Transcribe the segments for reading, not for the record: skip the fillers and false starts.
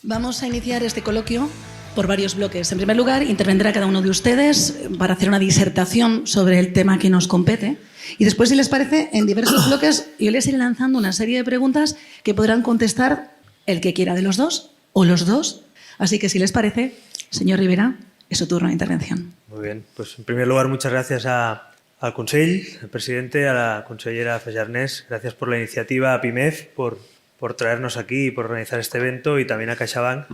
Vamos a iniciar este coloquio por varios bloques. En primer lugar, intervendrá cada uno de ustedes para hacer una disertación sobre el tema que nos compete. Y después, si les parece, en diversos bloques yo les iré lanzando una serie de preguntas que podrán contestar el que quiera de los dos o los dos. Así que, si les parece, señor Rivera, es su turno de intervención. Muy bien. Pues, en primer lugar, muchas gracias al Consell, al presidente, a la consellera Fajarnés. Gracias por la iniciativa, a PIMEF, por traernos aquí y por organizar este evento, y también a CaixaBank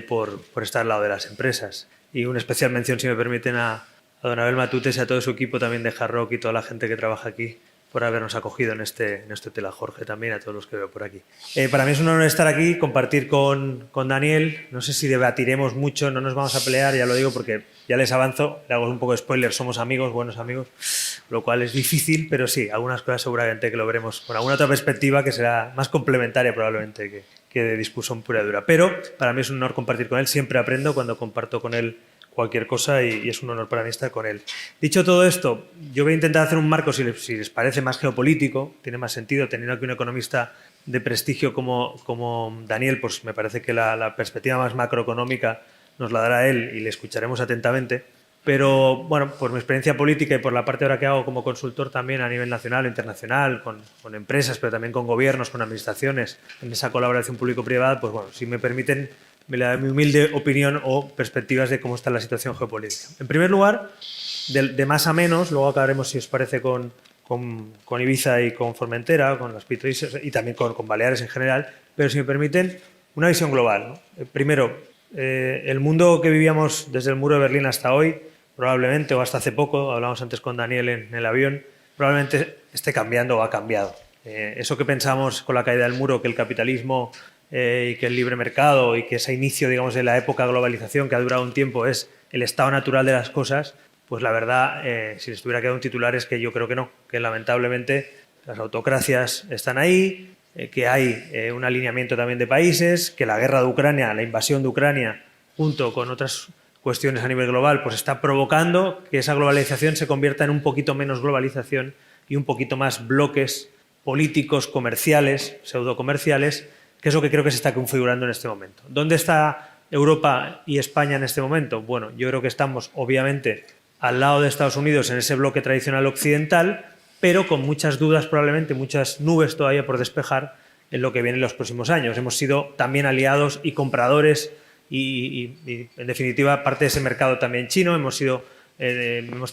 por estar al lado de las empresas. Y una especial mención, si me permiten, a don Abel Matutes y a todo su equipo también de Hard Rock y toda la gente que trabaja aquí por habernos acogido en este hotel, a Jorge también, a todos los que veo por aquí. Para mí es un honor estar aquí, compartir con Daniel. No sé si debatiremos mucho, no nos vamos a pelear, ya lo digo porque ya les avanzo, le hago un poco de spoiler, somos amigos, buenos amigos, lo cual es difícil, pero sí, algunas cosas seguramente que lo veremos con alguna otra perspectiva que será más complementaria probablemente que de discusión pura y dura. Pero para mí es un honor compartir con él, siempre aprendo cuando comparto con él cualquier cosa y es un honor para mí estar con él. Dicho todo esto, yo voy a intentar hacer un marco, si les parece, más geopolítico, tiene más sentido, teniendo aquí un economista de prestigio como Daniel, pues me parece que la perspectiva más macroeconómica nos la dará él y le escucharemos atentamente. Pero, bueno, por mi experiencia política y por la parte ahora que hago como consultor también a nivel nacional o internacional, con empresas, pero también con gobiernos, con administraciones, en esa colaboración público-privada, pues bueno, si me permiten, me le da mi humilde opinión o perspectivas de cómo está la situación geopolítica. En primer lugar, de más a menos, luego acabaremos, si os parece, con Ibiza y con Formentera, con las Pito y también con Baleares en general, pero si me permiten, una visión global, ¿no? Primero, el mundo que vivíamos desde el muro de Berlín hasta hoy, probablemente, o hasta hace poco, hablábamos antes con Daniel en el avión, probablemente esté cambiando o ha cambiado. Eso que pensamos con la caída del muro, que el capitalismo y que el libre mercado y que ese inicio, digamos, de la época de globalización que ha durado un tiempo es el estado natural de las cosas, pues la verdad, si les tuviera que dar un titular, es que yo creo que no, que lamentablemente las autocracias están ahí, que hay un alineamiento también de países, que la guerra de Ucrania, la invasión de Ucrania, junto con otras cuestiones a nivel global, pues está provocando que esa globalización se convierta en un poquito menos globalización y un poquito más bloques políticos, comerciales, pseudocomerciales, que es lo que creo que se está configurando en este momento. ¿Dónde está Europa y España en este momento? Bueno, yo creo que estamos, obviamente, al lado de Estados Unidos en ese bloque tradicional occidental, pero con muchas dudas, probablemente muchas nubes todavía por despejar en lo que viene en los próximos años. Hemos sido también aliados y compradores y en definitiva, parte de ese mercado también chino. Hemos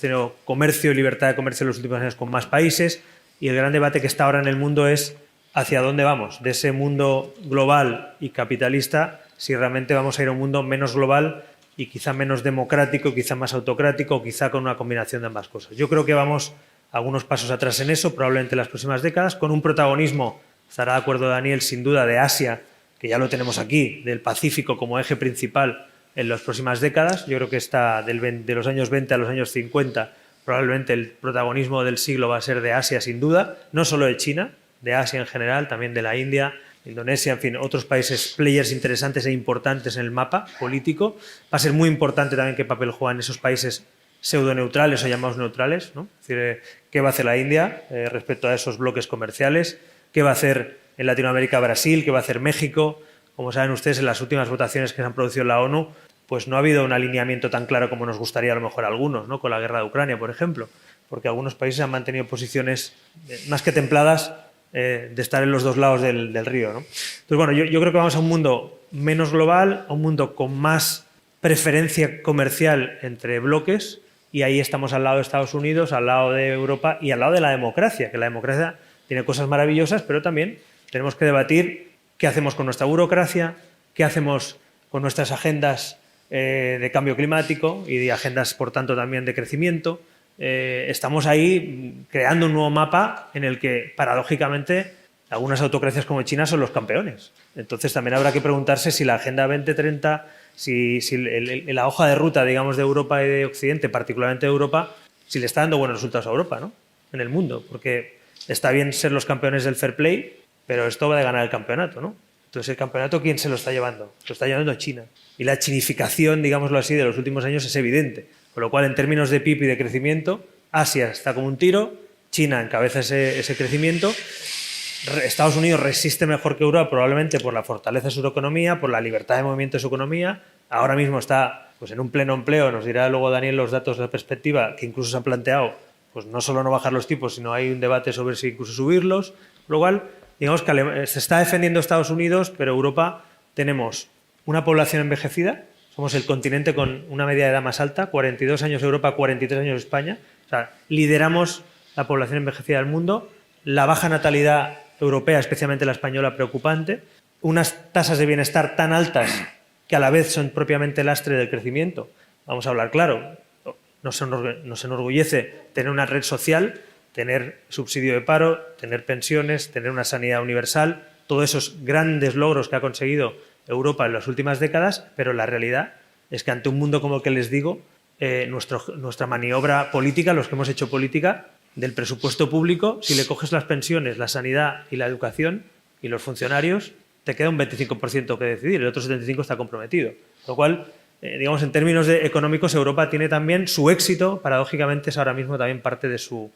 tenido comercio y libertad de comercio en los últimos años con más países, y el gran debate que está ahora en el mundo es hacia dónde vamos, de ese mundo global y capitalista, si realmente vamos a ir a un mundo menos global y quizá menos democrático, quizá más autocrático, quizá con una combinación de ambas cosas. Yo creo que vamos algunos pasos atrás en eso, probablemente en las próximas décadas, con un protagonismo, estará de acuerdo Daniel, sin duda, de Asia, que ya lo tenemos aquí, del Pacífico como eje principal en las próximas décadas. Yo creo que está de los años 20 a los años 50, probablemente el protagonismo del siglo va a ser de Asia, sin duda, no solo de China, de Asia en general, también de la India, Indonesia, en fin, otros países players interesantes e importantes en el mapa político. Va a ser muy importante también qué papel juegan esos países pseudoneutrales o llamados neutrales, ¿no? Es decir, qué va a hacer la India respecto a esos bloques comerciales, qué va a hacer en Latinoamérica Brasil, qué va a hacer México. Como saben ustedes, en las últimas votaciones que se han producido en la ONU, pues no ha habido un alineamiento tan claro como nos gustaría a lo mejor a algunos, ¿no? Con la guerra de Ucrania, por ejemplo, porque algunos países han mantenido posiciones más que templadas de estar en los dos lados del río, ¿no? Entonces, bueno, yo creo que vamos a un mundo menos global, a un mundo con más preferencia comercial entre bloques, y ahí estamos al lado de Estados Unidos, al lado de Europa y al lado de la democracia, que la democracia tiene cosas maravillosas, pero también tenemos que debatir qué hacemos con nuestra burocracia, qué hacemos con nuestras agendas de cambio climático y de agendas, por tanto, también de crecimiento. Estamos ahí creando un nuevo mapa en el que, paradójicamente, algunas autocracias como China son los campeones. Entonces, también habrá que preguntarse si la Agenda 2030, si la hoja de ruta, digamos, de Europa y de Occidente, particularmente de Europa, si le está dando buenos resultados a Europa, ¿no? En el mundo, porque está bien ser los campeones del fair play, pero esto va de ganar el campeonato, ¿no? Entonces, ¿el campeonato quién se lo está llevando? Lo está llevando China. Y la chinificación, digámoslo así, de los últimos años es evidente. Con lo cual, en términos de PIB y de crecimiento, Asia está como un tiro, China encabeza ese crecimiento, Estados Unidos resiste mejor que Europa probablemente por la fortaleza de su economía, por la libertad de movimiento de su economía. Ahora mismo está pues, en un pleno empleo, nos dirá luego Daniel los datos de la perspectiva, que incluso se han planteado pues no solo no bajar los tipos, sino hay un debate sobre si incluso subirlos. Con lo cual, digamos que se está defendiendo Estados Unidos, pero Europa tenemos una población envejecida, somos el continente con una media de edad más alta, 42 años Europa, 43 años España. O sea, lideramos la población envejecida del mundo, la baja natalidad europea, especialmente la española, preocupante, unas tasas de bienestar tan altas que a la vez son propiamente lastre del crecimiento. Vamos a hablar claro, nos enorgullece tener una red social, tener subsidio de paro, tener pensiones, tener una sanidad universal, todos esos grandes logros que ha conseguido Europa en las últimas décadas, pero la realidad es que ante un mundo como el que les digo, nuestra maniobra política, los que hemos hecho política, del presupuesto público, si le coges las pensiones, la sanidad y la educación y los funcionarios, te queda un 25% que decidir, el otro 75% está comprometido. Lo cual, digamos, en términos económicos, Europa tiene también su éxito, paradójicamente es ahora mismo también parte de su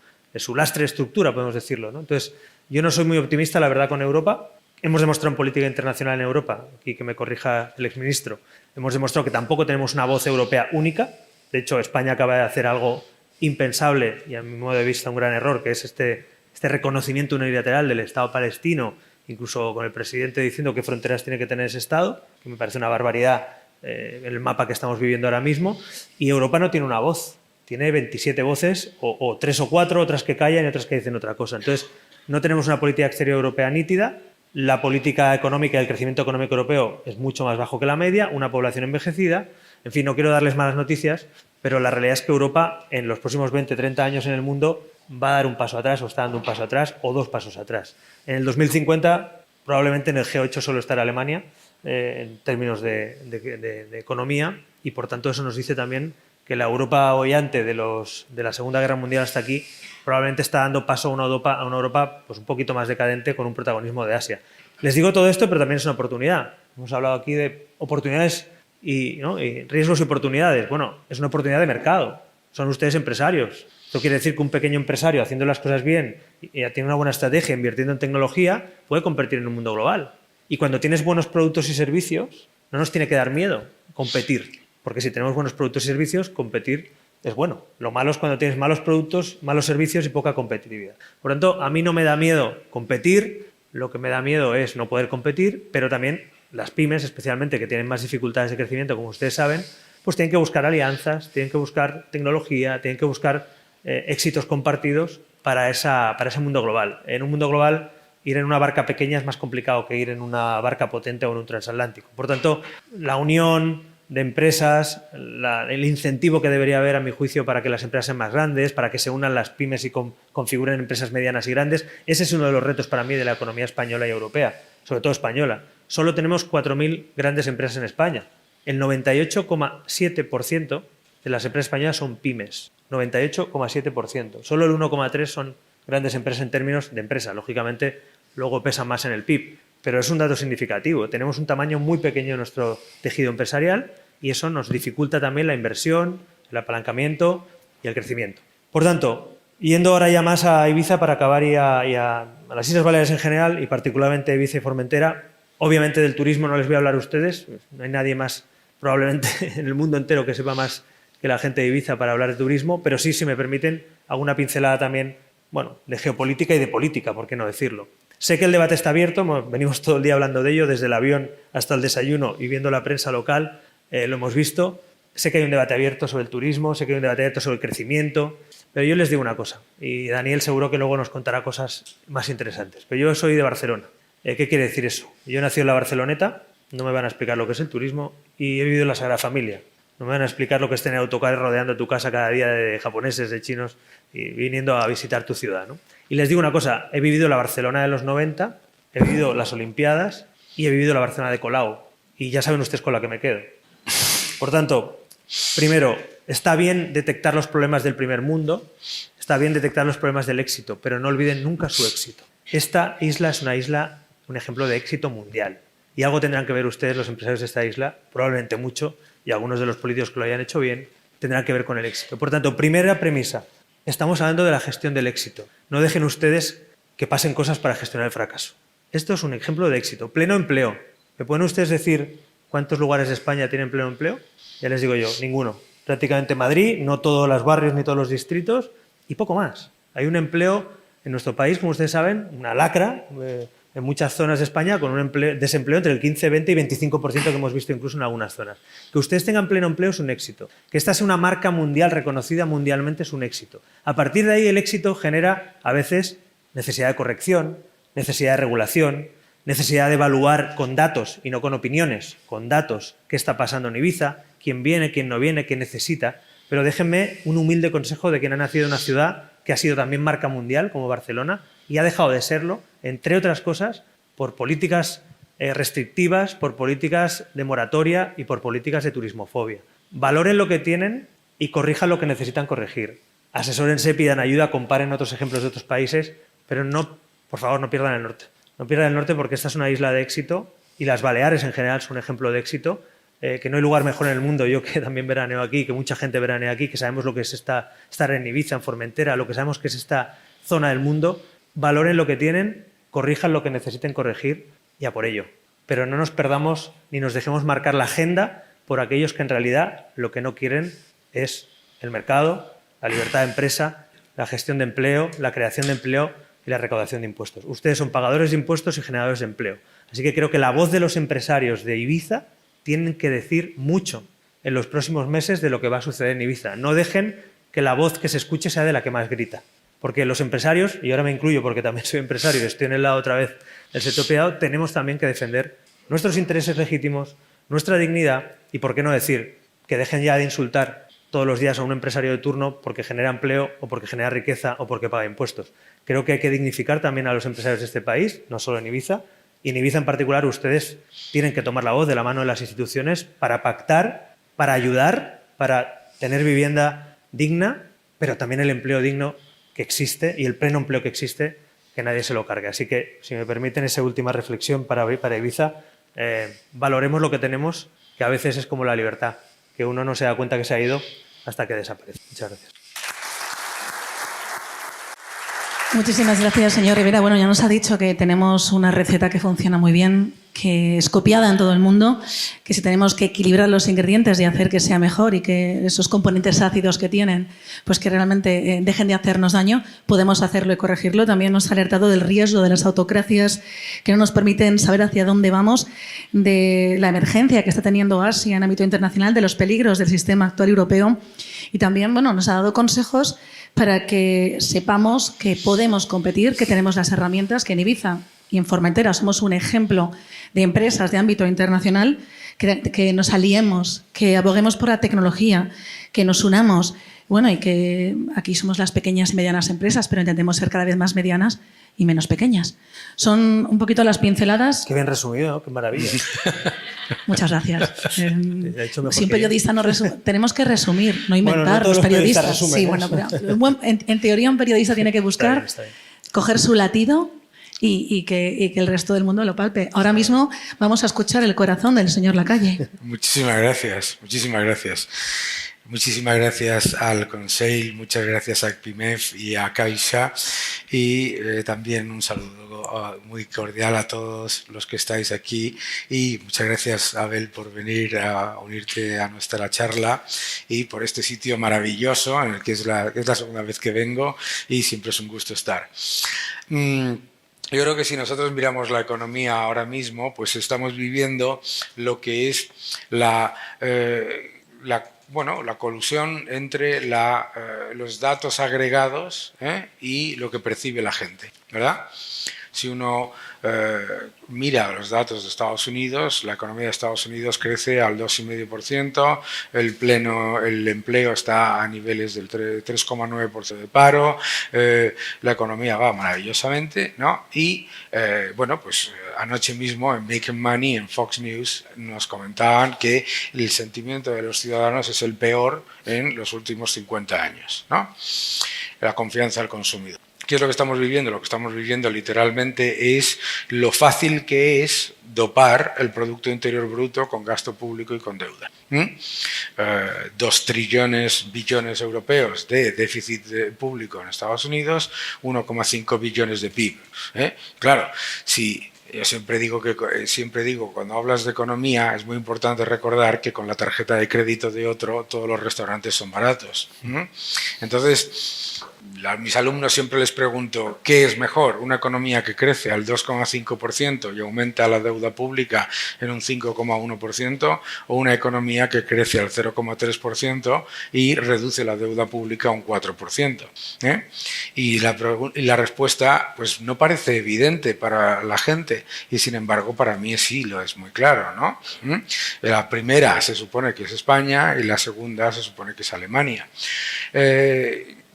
lastre de estructura, podemos decirlo, ¿no? Entonces, yo no soy muy optimista, la verdad, con Europa. Hemos demostrado en política internacional en Europa, aquí que me corrija el exministro, hemos demostrado que tampoco tenemos una voz europea única. De hecho, España acaba de hacer algo impensable y a mi modo de vista un gran error, que es este reconocimiento unilateral del Estado palestino, incluso con el presidente diciendo qué fronteras tiene que tener ese Estado, que me parece una barbaridad en el mapa que estamos viviendo ahora mismo. Y Europa no tiene una voz, tiene 27 voces, o 3 o 4, otras que callan y otras que dicen otra cosa. Entonces, no tenemos una política exterior europea nítida, la política económica y el crecimiento económico europeo es mucho más bajo que la media, una población envejecida. En fin, no quiero darles malas noticias, pero la realidad es que Europa en los próximos 20, 30 años en el mundo va a dar un paso atrás, o está dando un paso atrás, o 2 pasos atrás. En el 2050 probablemente en el G8 solo estará Alemania en términos de economía, y por tanto eso nos dice también que la Europa hollante de la Segunda Guerra Mundial hasta aquí probablemente está dando paso a una Europa pues un poquito más decadente, con un protagonismo de Asia. Les digo todo esto, pero también es una oportunidad. Hemos hablado aquí de oportunidades y riesgos y oportunidades. Bueno, es una oportunidad de mercado. Son ustedes empresarios. Esto quiere decir que un pequeño empresario, haciendo las cosas bien y tiene una buena estrategia, invirtiendo en tecnología, puede competir en un mundo global. Y cuando tienes buenos productos y servicios, no nos tiene que dar miedo competir. Porque si tenemos buenos productos y servicios, competir es bueno. Lo malo es cuando tienes malos productos, malos servicios y poca competitividad. Por lo tanto, a mí no me da miedo competir, lo que me da miedo es no poder competir, pero también las pymes, especialmente, que tienen más dificultades de crecimiento, como ustedes saben, pues tienen que buscar alianzas, tienen que buscar tecnología, tienen que buscar éxitos compartidos para ese mundo global. En un mundo global, ir en una barca pequeña es más complicado que ir en una barca potente o en un transatlántico. Por tanto, la unión de empresas, el incentivo que debería haber, a mi juicio, para que las empresas sean más grandes, para que se unan las pymes y configuren empresas medianas y grandes, ese es uno de los retos para mí de la economía española y europea, sobre todo española. Solo tenemos 4.000 grandes empresas en España. El 98,7% de las empresas españolas son pymes. 98,7%. Solo el 1,3% son grandes empresas en términos de empresa. Lógicamente, luego pesan más en el PIB. Pero es un dato significativo. Tenemos un tamaño muy pequeño en nuestro tejido empresarial y eso nos dificulta también la inversión, el apalancamiento y el crecimiento. Por tanto, yendo ahora ya más a Ibiza para acabar y a las Islas Baleares en general y particularmente Ibiza y Formentera, obviamente del turismo no les voy a hablar a ustedes. No hay nadie más probablemente en el mundo entero que sepa más que la gente de Ibiza para hablar de turismo, pero sí, si me permiten, alguna pincelada también, bueno, de geopolítica y de política, ¿por qué no decirlo? Sé que el debate está abierto, venimos todo el día hablando de ello, desde el avión hasta el desayuno y viendo la prensa local, lo hemos visto. Sé que hay un debate abierto sobre el turismo, sé que hay un debate abierto sobre el crecimiento, pero yo les digo una cosa, y Daniel seguro que luego nos contará cosas más interesantes, pero yo soy de Barcelona. ¿Qué quiere decir eso? Yo nací en la Barceloneta, no me van a explicar lo que es el turismo, y he vivido en la Sagrada Familia. No me van a explicar lo que es tener autocar rodeando tu casa cada día de japoneses, de chinos, y viniendo a visitar tu ciudad, ¿no? Y les digo una cosa, he vivido la Barcelona de los 90, he vivido las Olimpiadas y he vivido la Barcelona de Colau. Y ya saben ustedes con la que me quedo. Por tanto, primero, está bien detectar los problemas del primer mundo, está bien detectar los problemas del éxito, pero no olviden nunca su éxito. Esta isla es una isla, un ejemplo de éxito mundial. Y algo tendrán que ver ustedes, los empresarios de esta isla, probablemente mucho, y algunos de los políticos que lo hayan hecho bien, tendrán que ver con el éxito. Por tanto, primera premisa, estamos hablando de la gestión del éxito. No dejen ustedes que pasen cosas para gestionar el fracaso. Esto es un ejemplo de éxito. Pleno empleo. ¿Me pueden ustedes decir cuántos lugares de España tienen pleno empleo? Ya les digo yo, ninguno. Prácticamente Madrid, no todos los barrios ni todos los distritos y poco más. Hay un empleo en nuestro país, como ustedes saben, una lacra en muchas zonas de España con un desempleo entre el 15, 20 y 25% que hemos visto incluso en algunas zonas. Que ustedes tengan pleno empleo es un éxito. Que esta sea una marca mundial reconocida mundialmente es un éxito. A partir de ahí el éxito genera a veces necesidad de corrección, necesidad de regulación, necesidad de evaluar con datos y no con opiniones, con datos qué está pasando en Ibiza, quién viene, quién no viene, qué necesita. Pero déjenme un humilde consejo de quien ha nacido en una ciudad que ha sido también marca mundial, como Barcelona, y ha dejado de serlo, entre otras cosas, por políticas restrictivas, por políticas de moratoria y por políticas de turismofobia. Valoren lo que tienen y corrijan lo que necesitan corregir. Asesórense, pidan ayuda, comparen otros ejemplos de otros países, pero no, por favor, no pierdan el norte. No pierdan el norte porque esta es una isla de éxito y las Baleares en general son un ejemplo de éxito, que no hay lugar mejor en el mundo. Yo que también veraneo aquí, que mucha gente veranea aquí, que sabemos lo que es estar en Ibiza, en Formentera, lo que sabemos que es esta zona del mundo, valoren lo que tienen, corrijan lo que necesiten corregir y a por ello. Pero no nos perdamos ni nos dejemos marcar la agenda por aquellos que en realidad lo que no quieren es el mercado, la libertad de empresa, la gestión de empleo, la creación de empleo y la recaudación de impuestos. Ustedes son pagadores de impuestos y generadores de empleo. Así que creo que la voz de los empresarios de Ibiza tienen que decir mucho en los próximos meses de lo que va a suceder en Ibiza. No dejen que la voz que se escuche sea de la que más grita. Porque los empresarios, y ahora me incluyo porque también soy empresario y estoy en el lado otra vez del sector privado, tenemos también que defender nuestros intereses legítimos, nuestra dignidad y, por qué no decir, que dejen ya de insultar todos los días a un empresario de turno porque genera empleo o porque genera riqueza o porque paga impuestos. Creo que hay que dignificar también a los empresarios de este país, no solo en Ibiza, y en Ibiza en particular ustedes tienen que tomar la voz de la mano de las instituciones para pactar, para ayudar, para tener vivienda digna, pero también el empleo digno que existe y el pleno empleo que existe, que nadie se lo cargue. Así que, si me permiten esa última reflexión para Ibiza, valoremos lo que tenemos, que a veces es como la libertad, que uno no se da cuenta que se ha ido hasta que desaparece. Muchas gracias. Muchísimas gracias, señor Rivera. Bueno, ya nos ha dicho que tenemos una receta que funciona muy bien, que es copiada en todo el mundo, que si tenemos que equilibrar los ingredientes y hacer que sea mejor y que esos componentes ácidos que tienen, pues que realmente dejen de hacernos daño, podemos hacerlo y corregirlo. También nos ha alertado del riesgo de las autocracias que no nos permiten saber hacia dónde vamos, de la emergencia que está teniendo Asia en ámbito internacional, de los peligros del sistema actual europeo y también, bueno, nos ha dado consejos para que sepamos que podemos competir, que tenemos las herramientas, que en Ibiza y en Formentera somos un ejemplo de empresas de ámbito internacional, que nos aliemos, que aboguemos por la tecnología, que nos unamos, bueno, y que aquí somos las pequeñas y medianas empresas, pero intentemos ser cada vez más medianas y menos pequeñas. Son un poquito las pinceladas. Qué bien resumido, ¿no? Qué maravilla. Muchas gracias. Si un periodista no resume, tenemos que resumir, no inventar. Bueno, no todos los periodistas. resumen, sí, bueno, pero en teoría un periodista tiene que buscar, está bien. coger su latido y que el resto del mundo lo palpe. Ahora mismo vamos a escuchar el corazón del señor Lacalle. Muchísimas gracias, muchísimas gracias. Muchísimas gracias al Consell, muchas gracias a PIMEF y a Caixa y también un saludo muy cordial a todos los que estáis aquí y muchas gracias, Abel, por venir a unirte a nuestra charla y por este sitio maravilloso en el que es la segunda vez que vengo y siempre es un gusto estar. Yo creo que si nosotros miramos la economía ahora mismo, pues estamos viviendo lo que es la colusión entre los datos agregados y lo que percibe la gente, ¿verdad? Si uno mira los datos de Estados Unidos, la economía de Estados Unidos crece al 2,5%, el empleo está a niveles del 3,9% de paro, la economía va maravillosamente, ¿no? Y, pues anoche mismo en Making Money, en Fox News, nos comentaban que el sentimiento de los ciudadanos es el peor en los últimos 50 años, ¿no? La confianza del consumidor. ¿Qué es lo que estamos viviendo? Lo que estamos viviendo literalmente es lo fácil que es dopar el Producto Interior Bruto con gasto público y con deuda. 2 trillones, billones europeos de déficit público en Estados Unidos, 1,5 billones de PIB. Claro, si... Yo siempre digo, cuando hablas de economía, es muy importante recordar que con la tarjeta de crédito de otro, todos los restaurantes son baratos. Entonces, a mis alumnos siempre les pregunto, ¿qué es mejor? ¿Una economía que crece al 2,5% y aumenta la deuda pública en un 5,1%? ¿O una economía que crece al 0,3% y reduce la deuda pública a un 4%? Y la respuesta pues no parece evidente para la gente y sin embargo para mí sí lo es muy claro, ¿no? La primera se supone que es España y la segunda se supone que es Alemania.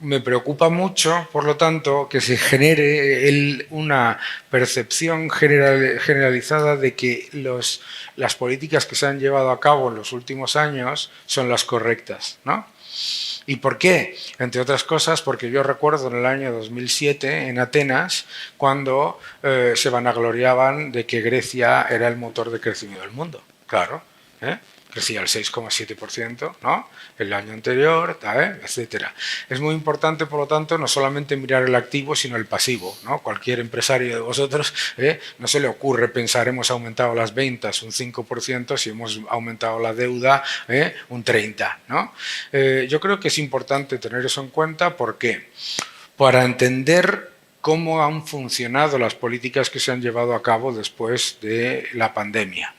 Me preocupa mucho, por lo tanto, que se genere una percepción generalizada de que las políticas que se han llevado a cabo en los últimos años son las correctas, ¿no? ¿Y por qué? Entre otras cosas, porque yo recuerdo en el año 2007 en Atenas cuando se vanagloriaban de que Grecia era el motor de crecimiento del mundo. Claro, crecía al 6,7%, ¿no? El año anterior, etcétera. Es muy importante, por lo tanto, no solamente mirar el activo, sino el pasivo, ¿no? Cualquier empresario de vosotros no se le ocurre pensar hemos aumentado las ventas un 5% si hemos aumentado la deuda un 30%, ¿no? Yo creo que es importante tener eso en cuenta porque para entender cómo han funcionado las políticas que se han llevado a cabo después de la pandemia.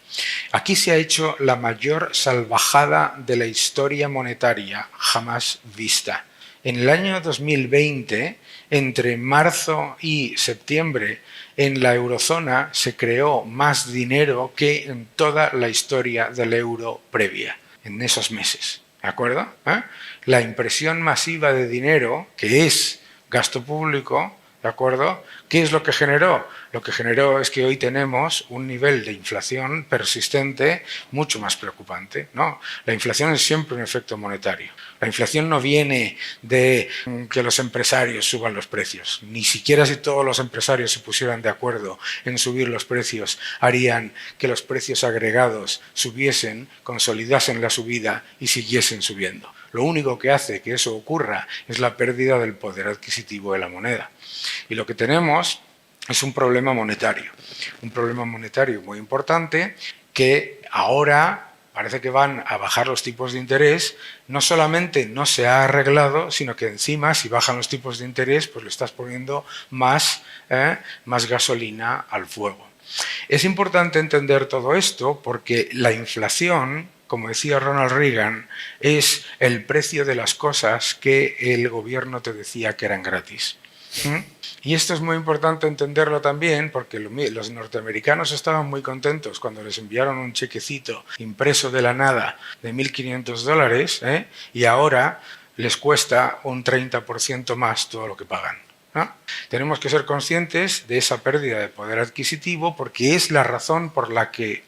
Aquí se ha hecho la mayor salvajada de la historia monetaria jamás vista. En el año 2020, entre marzo y septiembre, en la eurozona se creó más dinero que en toda la historia del euro previa, en esos meses. ¿De acuerdo? La impresión masiva de dinero, que es gasto público, ¿de acuerdo? ¿Qué es lo que generó? Lo que generó es que hoy tenemos un nivel de inflación persistente mucho más preocupante, ¿no? La inflación es siempre un efecto monetario. La inflación no viene de que los empresarios suban los precios. Ni siquiera si todos los empresarios se pusieran de acuerdo en subir los precios, harían que los precios agregados subiesen, consolidasen la subida y siguiesen subiendo. Lo único que hace que eso ocurra es la pérdida del poder adquisitivo de la moneda. Y lo que tenemos es un problema monetario muy importante que ahora parece que van a bajar los tipos de interés. No solamente no se ha arreglado, sino que encima si bajan los tipos de interés pues le estás poniendo más gasolina al fuego. Es importante entender todo esto porque la inflación, como decía Ronald Reagan, es el precio de las cosas que el gobierno te decía que eran gratis. Y esto es muy importante entenderlo también porque los norteamericanos estaban muy contentos cuando les enviaron un chequecito impreso de la nada de $1.500 y ahora les cuesta un 30% más todo lo que pagan, ¿no? Tenemos que ser conscientes de esa pérdida de poder adquisitivo porque es la razón por la que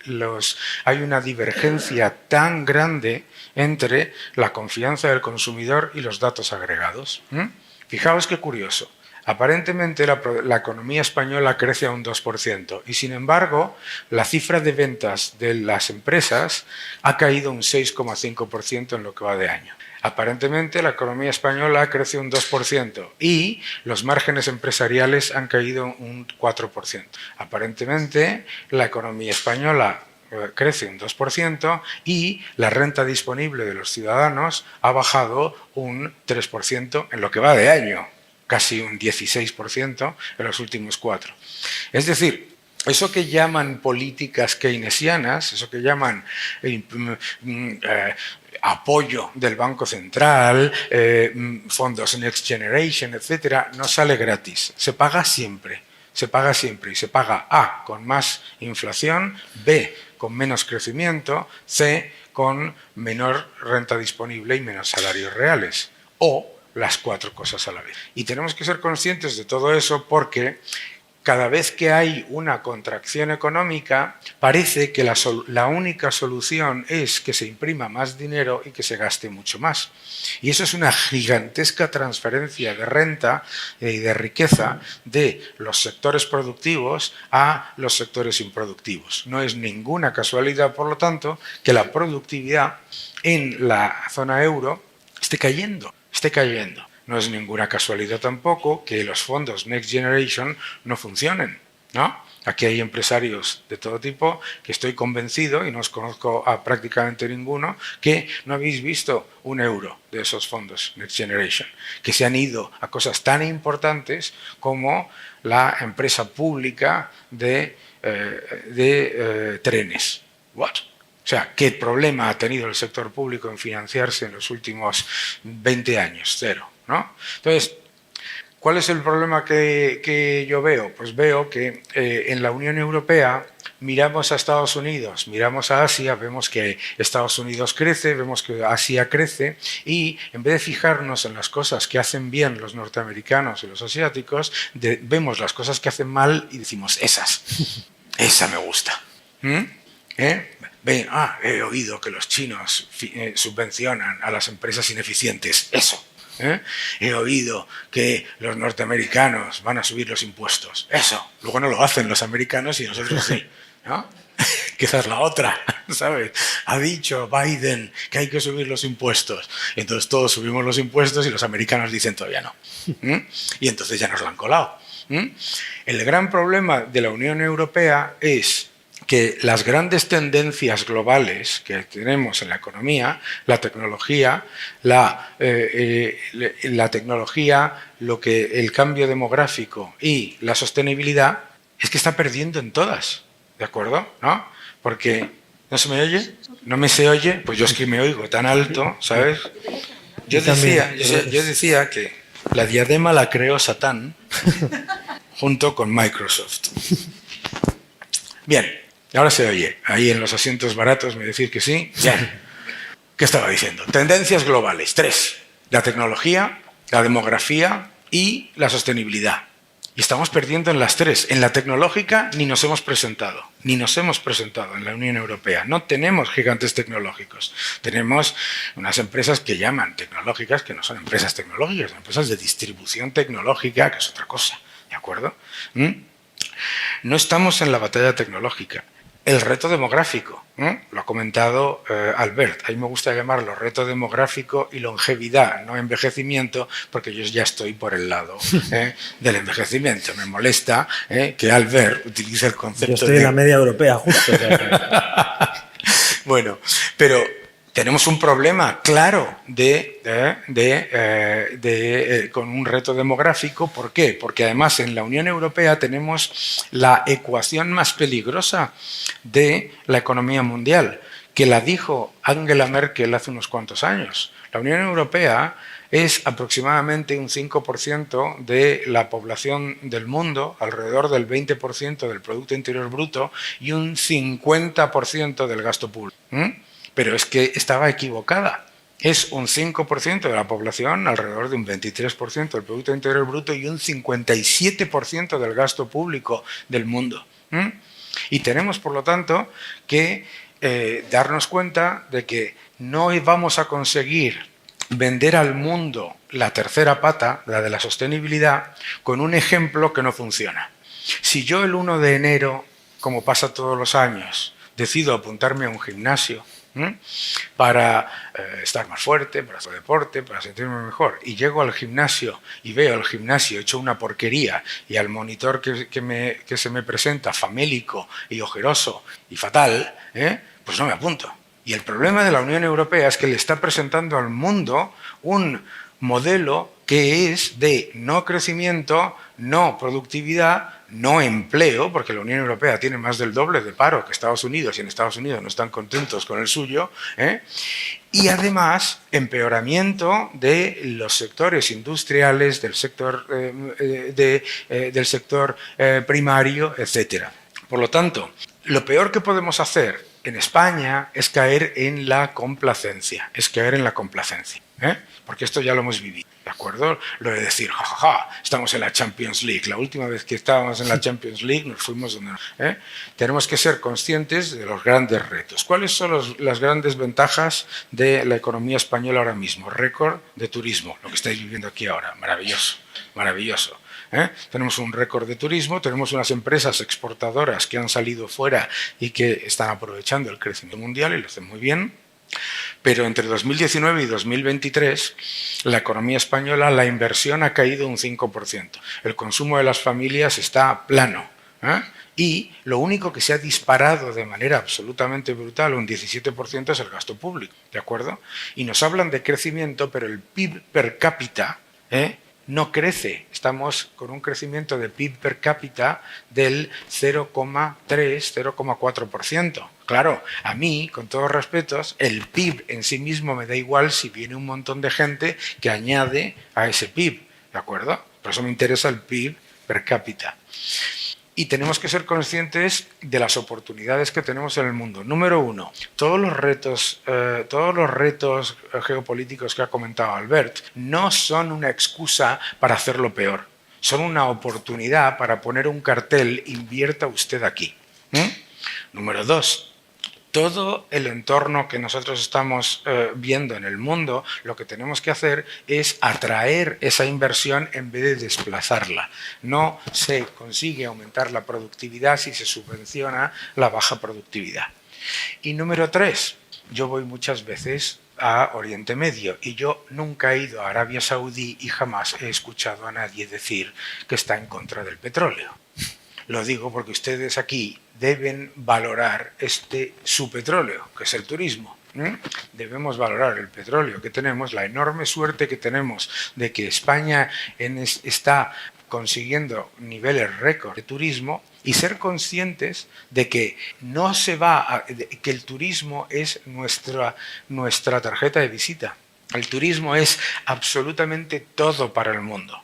hay una divergencia tan grande entre la confianza del consumidor y los datos agregados. Fijaos qué curioso. Aparentemente la economía española crece a un 2% y sin embargo la cifra de ventas de las empresas ha caído un 6,5% en lo que va de año. Aparentemente la economía española crece un 2% y los márgenes empresariales han caído un 4%. Aparentemente la economía española crece un 2% y la renta disponible de los ciudadanos ha bajado un 3% en lo que va de año. Casi un 16% en los últimos 4. Es decir, eso que llaman políticas keynesianas, eso que llaman apoyo del Banco Central, fondos Next Generation, etcétera, no sale gratis, se paga siempre. Se paga siempre y se paga A, con más inflación, B, con menos crecimiento, C, con menor renta disponible y menos salarios reales, o las 4 cosas a la vez. Y tenemos que ser conscientes de todo eso porque cada vez que hay una contracción económica, parece que la única solución es que se imprima más dinero y que se gaste mucho más. Y eso es una gigantesca transferencia de renta y de riqueza de los sectores productivos a los sectores improductivos. No es ninguna casualidad, por lo tanto, que la productividad en la zona euro esté cayendo. No es ninguna casualidad tampoco que los fondos Next Generation no funcionen, ¿no? Aquí hay empresarios de todo tipo que estoy convencido, y no os conozco a prácticamente ninguno, que no habéis visto un euro de esos fondos Next Generation, que se han ido a cosas tan importantes como la empresa pública de trenes. ¿What? O sea, ¿qué problema ha tenido el sector público en financiarse en los últimos 20 años? Cero, ¿no? Entonces, ¿cuál es el problema que yo veo? Pues veo que en la Unión Europea miramos a Estados Unidos, miramos a Asia, vemos que Estados Unidos crece, vemos que Asia crece, y en vez de fijarnos en las cosas que hacen bien los norteamericanos y los asiáticos, vemos las cosas que hacen mal y decimos, esa me gusta. Ven, he oído que los chinos subvencionan a las empresas ineficientes. Eso. He oído que los norteamericanos van a subir los impuestos. Eso. Luego no lo hacen los americanos y nosotros sí, ¿no? Que esa es la otra, ¿sabes? Ha dicho Biden que hay que subir los impuestos. Entonces todos subimos los impuestos y los americanos dicen todavía no. Y entonces ya nos lo han colado. El gran problema de la Unión Europea es que las grandes tendencias globales que tenemos en la economía, la tecnología, el cambio demográfico y la sostenibilidad, es que está perdiendo en todas, ¿de acuerdo? ¿No? Porque, ¿no se me oye? ¿No me se oye? Pues yo es que me oigo tan alto, ¿sabes? Yo decía que la diadema la creó Satán junto con Microsoft. Bien. Ahora se oye. Ahí en los asientos baratos me decís que sí. Bien. ¿Qué estaba diciendo? Tendencias globales. 3. La tecnología, la demografía y la sostenibilidad. Y estamos perdiendo en las 3. En la tecnológica ni nos hemos presentado. Ni nos hemos presentado en la Unión Europea. No tenemos gigantes tecnológicos. Tenemos unas empresas que llaman tecnológicas, que no son empresas tecnológicas, son empresas de distribución tecnológica, que es otra cosa. ¿De acuerdo? No estamos en la batalla tecnológica. El reto demográfico, lo ha comentado Albert, a mí me gusta llamarlo reto demográfico y longevidad, no envejecimiento, porque yo ya estoy por el lado del envejecimiento. Me molesta que Albert utilice el concepto yo estoy en la media europea, justo. Bueno, pero tenemos un problema claro con un reto demográfico. ¿Por qué? Porque además en la Unión Europea tenemos la ecuación más peligrosa de la economía mundial, que la dijo Angela Merkel hace unos cuantos años. La Unión Europea es aproximadamente un 5% de la población del mundo, alrededor del 20% del Producto Interior Bruto y un 50% del gasto público. Pero es que estaba equivocada. Es un 5% de la población, alrededor de un 23% del Producto Interior Bruto y un 57% del gasto público del mundo. Y tenemos, por lo tanto, que darnos cuenta de que no vamos a conseguir vender al mundo la tercera pata, la de la sostenibilidad, con un ejemplo que no funciona. Si yo el 1 de enero, como pasa todos los años, decido apuntarme a un gimnasio, para estar más fuerte, para hacer deporte, para sentirme mejor, y llego al gimnasio y veo el gimnasio hecho una porquería y al monitor que se me presenta famélico y ojeroso y fatal, pues no me apunto. Y el problema de la Unión Europea es que le está presentando al mundo un modelo que es de no crecimiento, no productividad, no empleo, porque la Unión Europea tiene más del doble de paro que Estados Unidos y en Estados Unidos no están contentos con el suyo, y además empeoramiento de los sectores industriales, del sector, del sector primario, etc. Por lo tanto, lo peor que podemos hacer en España es caer en la complacencia, Porque esto ya lo hemos vivido, ¿de acuerdo? Lo de decir, jajaja, estamos en la Champions League. La última vez que estábamos en la Champions League nos fuimos donde no. Tenemos que ser conscientes de los grandes retos. ¿Cuáles son las grandes ventajas de la economía española ahora mismo? Récord de turismo, lo que estáis viviendo aquí ahora. Maravilloso, maravilloso. Tenemos un récord de turismo, tenemos unas empresas exportadoras que han salido fuera y que están aprovechando el crecimiento mundial y lo hacen muy bien. Pero entre 2019 y 2023, la economía española, la inversión ha caído un 5%. El consumo de las familias está plano. Y lo único que se ha disparado de manera absolutamente brutal, un 17%, es el gasto público. ¿De acuerdo? Y nos hablan de crecimiento, pero el PIB per cápita no crece. Estamos con un crecimiento de PIB per cápita del 0,3-0,4%. Claro, a mí, con todos respetos, el PIB en sí mismo me da igual si viene un montón de gente que añade a ese PIB, ¿de acuerdo? Por eso me interesa el PIB per cápita. Y tenemos que ser conscientes de las oportunidades que tenemos en el mundo. Número uno, todos los retos geopolíticos que ha comentado Albert no son una excusa para hacerlo peor. Son una oportunidad para poner un cartel, invierta usted aquí. Número dos, todo el entorno que nosotros estamos viendo en el mundo, lo que tenemos que hacer es atraer esa inversión en vez de desplazarla. No se consigue aumentar la productividad si se subvenciona la baja productividad. Y número tres, yo voy muchas veces a Oriente Medio y yo nunca he ido a Arabia Saudí y jamás he escuchado a nadie decir que está en contra del petróleo. Lo digo porque ustedes aquí deben valorar su petróleo, que es el turismo. Debemos valorar el petróleo que tenemos, la enorme suerte que tenemos de que España está consiguiendo niveles récord de turismo y ser conscientes de que que el turismo es nuestra tarjeta de visita. El turismo es absolutamente todo para el mundo.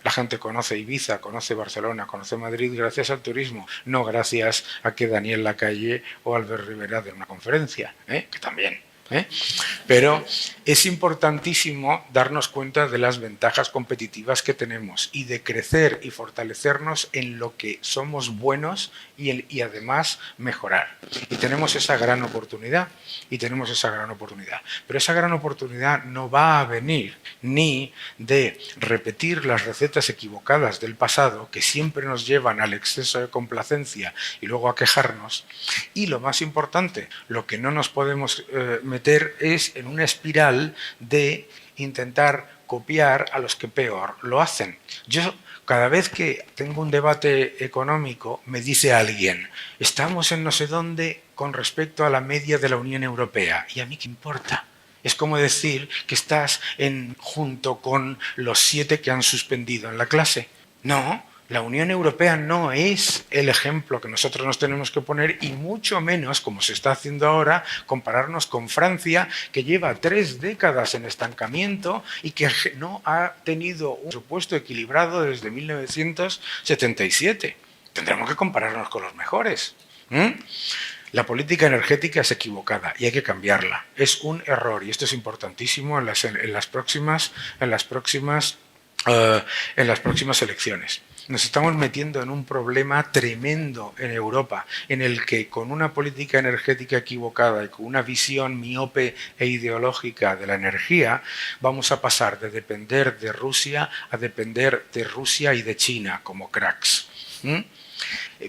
La gente conoce Ibiza, conoce Barcelona, conoce Madrid gracias al turismo, no gracias a que Daniel Lacalle o Albert Rivera den una conferencia, que también. Pero es importantísimo darnos cuenta de las ventajas competitivas que tenemos y de crecer y fortalecernos en lo que somos buenos y además mejorar. Y tenemos esa gran oportunidad, Pero esa gran oportunidad no va a venir ni de repetir las recetas equivocadas del pasado que siempre nos llevan al exceso de complacencia y luego a quejarnos. Y lo más importante, lo que no nos podemos meter es en una espiral de intentar copiar a los que peor lo hacen. Yo, cada vez que tengo un debate económico, me dice alguien, estamos en no sé dónde con respecto a la media de la Unión Europea. ¿Y a mí qué importa? Es como decir que estás junto con los 7 que han suspendido en la clase. No, la Unión Europea no es el ejemplo que nosotros nos tenemos que poner y mucho menos, como se está haciendo ahora, compararnos con Francia, que lleva 3 décadas en estancamiento y que no ha tenido un presupuesto equilibrado desde 1977. Tendremos que compararnos con los mejores. La política energética es equivocada y hay que cambiarla. Es un error y esto es importantísimo en las próximas elecciones. Nos estamos metiendo en un problema tremendo en Europa, en el que con una política energética equivocada y con una visión miope e ideológica de la energía, vamos a pasar de depender de Rusia a depender de Rusia y de China como cracks.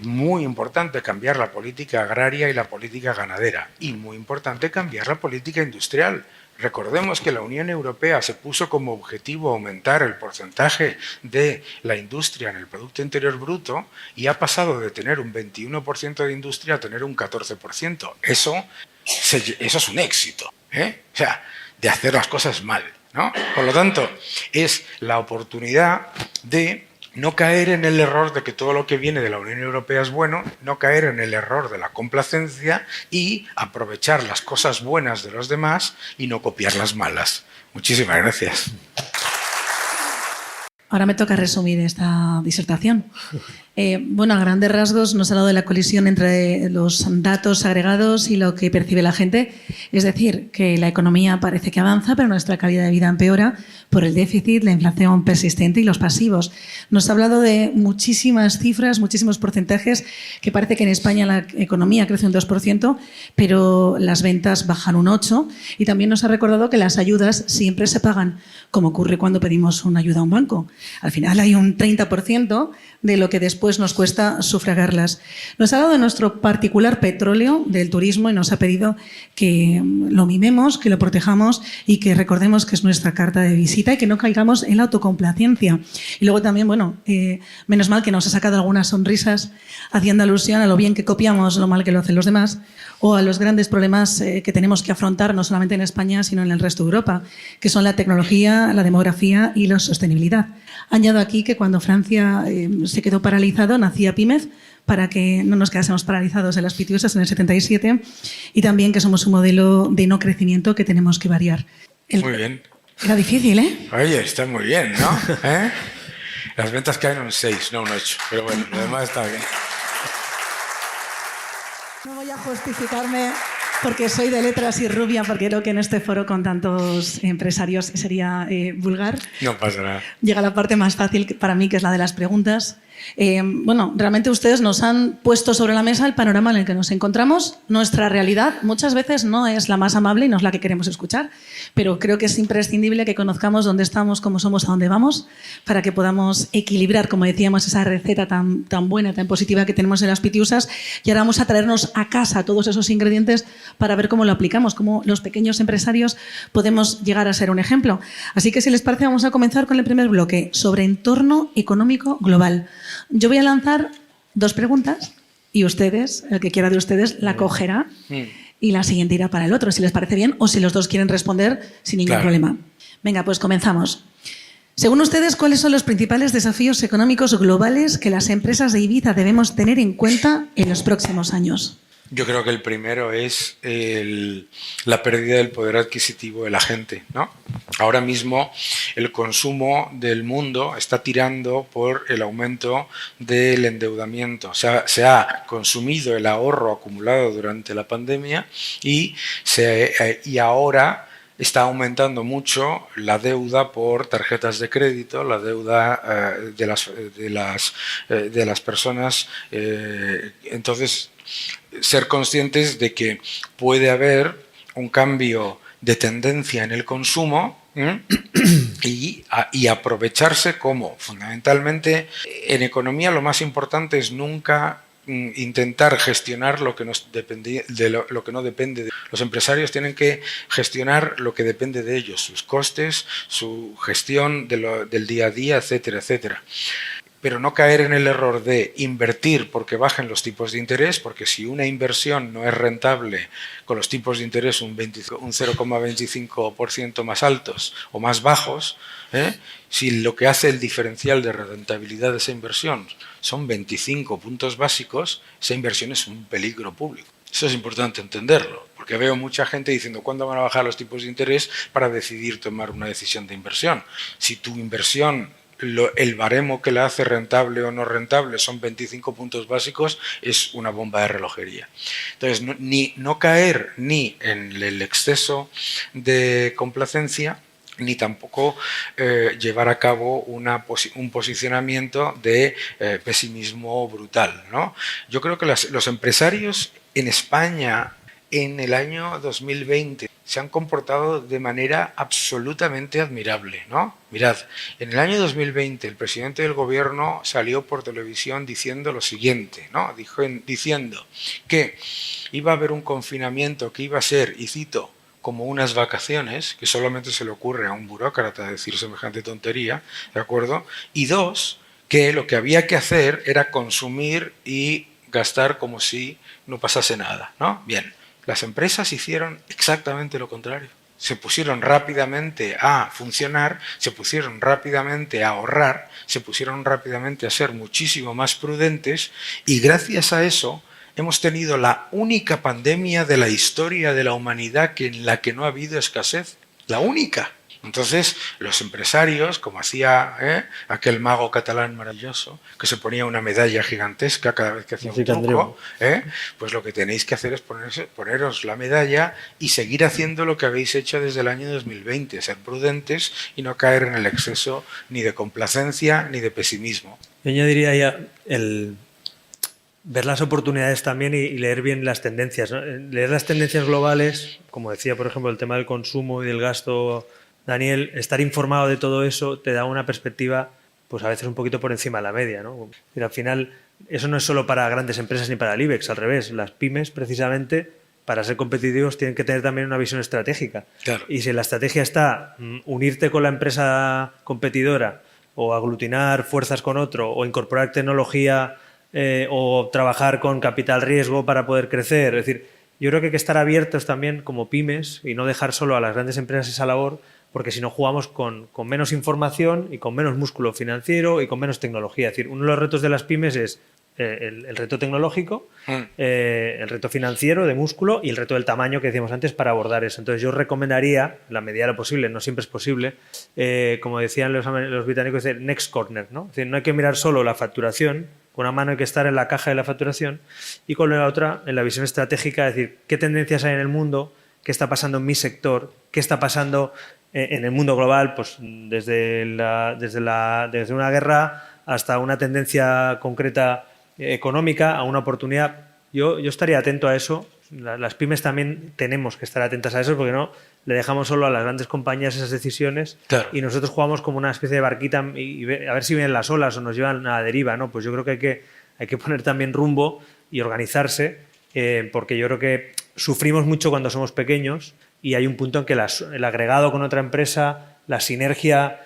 Muy importante cambiar la política agraria y la política ganadera y muy importante cambiar la política industrial. Recordemos que la Unión Europea se puso como objetivo aumentar el porcentaje de la industria en el Producto Interior Bruto y ha pasado de tener un 21% de industria a tener un 14%. Eso es un éxito, O sea, de hacer las cosas mal, ¿no? Por lo tanto, es la oportunidad de no caer en el error de que todo lo que viene de la Unión Europea es bueno, no caer en el error de la complacencia y aprovechar las cosas buenas de los demás y no copiar las malas. Muchísimas gracias. Ahora me toca resumir esta disertación. Bueno, a grandes rasgos nos ha hablado de la colisión entre los datos agregados y lo que percibe la gente. Es decir, que la economía parece que avanza, pero nuestra calidad de vida empeora por el déficit, la inflación persistente y los pasivos. Nos ha hablado de muchísimas cifras, muchísimos porcentajes, que parece que en España la economía crece un 2%, pero las ventas bajan un 8%. Y también nos ha recordado que las ayudas siempre se pagan, como ocurre cuando pedimos una ayuda a un banco. Al final hay un 30% de lo que después nos cuesta sufragarlas. Nos ha hablado de nuestro particular petróleo, del turismo, y nos ha pedido que lo mimemos, que lo protejamos y que recordemos que es nuestra carta de visita y que no caigamos en la autocomplacencia. Y luego también, bueno, menos mal que nos ha sacado algunas sonrisas haciendo alusión a lo bien que copiamos, lo mal que lo hacen los demás, o a los grandes problemas que tenemos que afrontar no solamente en España, sino en el resto de Europa, que son la tecnología, la demografía y la sostenibilidad. Añado aquí que cuando Francia se quedó paralizado, nacía PIMEF, para que no nos quedásemos paralizados en las Pitiusas en el 77, y también que somos un modelo de no crecimiento que tenemos que variar. Muy bien. Era difícil, ¿eh? Oye, está muy bien, ¿no? Las ventas caen un 6, no un 8, pero bueno, lo demás está bien. No voy a justificarme porque soy de letras y rubia, porque creo que en este foro con tantos empresarios sería vulgar. No pasa nada. Llega la parte más fácil para mí, que es la de las preguntas. Bueno, realmente ustedes nos han puesto sobre la mesa el panorama en el que nos encontramos. Nuestra realidad muchas veces no es la más amable y no es la que queremos escuchar, pero creo que es imprescindible que conozcamos dónde estamos, cómo somos, a dónde vamos, para que podamos equilibrar, como decíamos, esa receta tan buena, tan positiva que tenemos en las Pitiusas. Y ahora vamos a traernos a casa todos esos ingredientes para ver cómo lo aplicamos, cómo los pequeños empresarios podemos llegar a ser un ejemplo. Así que, si les parece, vamos a comenzar con el primer bloque, sobre entorno económico global. Yo voy a lanzar 2 preguntas y ustedes, el que quiera de ustedes, la cogerá y la siguiente irá para el otro, si les parece bien, o si los dos quieren responder sin ningún problema. Venga, pues comenzamos. Según ustedes, ¿cuáles son los principales desafíos económicos globales que las empresas de Ibiza debemos tener en cuenta en los próximos años? Yo creo que el primero es la pérdida del poder adquisitivo de la gente, ¿no? Ahora mismo el consumo del mundo está tirando por el aumento del endeudamiento. O sea, se ha consumido el ahorro acumulado durante la pandemia y ahora está aumentando mucho la deuda por tarjetas de crédito, la deuda de las personas. Entonces, ser conscientes de que puede haber un cambio de tendencia en el consumo y aprovecharse como, fundamentalmente, en economía lo más importante es nunca intentar gestionar lo que no depende de los empresarios. Tienen que gestionar lo que depende de ellos, sus costes, su gestión del día a día, etcétera, etcétera. Pero no caer en el error de invertir porque bajen los tipos de interés, porque si una inversión no es rentable con los tipos de interés un 0,25% más altos o más bajos, si lo que hace el diferencial de rentabilidad de esa inversión son 25 puntos básicos, esa inversión es un peligro público. Eso es importante entenderlo, porque veo mucha gente diciendo ¿cuándo van a bajar los tipos de interés para decidir tomar una decisión de inversión? Si tu inversión, el baremo que la hace rentable o no rentable son 25 puntos básicos, es una bomba de relojería. Entonces, no caer ni en el exceso de complacencia, ni tampoco llevar a cabo un posicionamiento de pesimismo brutal, ¿no? Yo creo que los empresarios en España en el año 2020 se han comportado de manera absolutamente admirable, ¿no? Mirad, en el año 2020 el presidente del gobierno salió por televisión diciendo lo siguiente, ¿no? Diciendo que iba a haber un confinamiento que iba a ser, y cito, como unas vacaciones, que solamente se le ocurre a un burócrata decir semejante tontería, ¿de acuerdo? Y 2, que lo que había que hacer era consumir y gastar como si no pasase nada, ¿no? Bien. Las empresas hicieron exactamente lo contrario. Se pusieron rápidamente a funcionar, se pusieron rápidamente a ahorrar, se pusieron rápidamente a ser muchísimo más prudentes y gracias a eso hemos tenido la única pandemia de la historia de la humanidad en la que no ha habido escasez. La única. Entonces, los empresarios, como hacía aquel mago catalán maravilloso, que se ponía una medalla gigantesca cada vez que hacía un truco, pues lo que tenéis que hacer es poneros la medalla y seguir haciendo lo que habéis hecho desde el año 2020, ser prudentes y no caer en el exceso ni de complacencia ni de pesimismo. Yo añadiría ya el ver las oportunidades también y leer bien las tendencias, ¿no? Leer las tendencias globales, como decía, por ejemplo, el tema del consumo y del gasto, Daniel, estar informado de todo eso te da una perspectiva, pues a veces un poquito por encima de la media, ¿no? Y al final, eso no es solo para grandes empresas ni para el IBEX, al revés. Las pymes, precisamente, para ser competitivos, tienen que tener también una visión estratégica. Claro. Y si la estrategia está unirte con la empresa competidora o aglutinar fuerzas con otro o incorporar tecnología o trabajar con capital riesgo para poder crecer. Es decir, yo creo que hay que estar abiertos también como pymes y no dejar solo a las grandes empresas esa labor, porque si no jugamos con menos información y con menos músculo financiero y con menos tecnología. Es decir, uno de los retos de las pymes es el reto tecnológico, el reto financiero de músculo y el reto del tamaño que decíamos antes para abordar eso. Entonces yo recomendaría, en la medida de lo posible, no siempre es posible, como decían los británicos, el next corner, ¿no? Es decir, no hay que mirar solo la facturación, con una mano hay que estar en la caja de la facturación y con la otra en la visión estratégica, es decir, qué tendencias hay en el mundo, qué está pasando en mi sector, qué está pasando en el mundo global, pues desde una guerra hasta una tendencia concreta económica, a una oportunidad. Yo estaría atento a eso. Las pymes también tenemos que estar atentas a eso, porque no le dejamos solo a las grandes compañías esas decisiones. Claro. Y nosotros jugamos como una especie de barquita y a ver si vienen las olas o nos llevan a la deriva, ¿no? Pues yo creo que hay que poner también rumbo y organizarse, porque yo creo que sufrimos mucho cuando somos pequeños y hay un punto en que el agregado con otra empresa, la sinergia,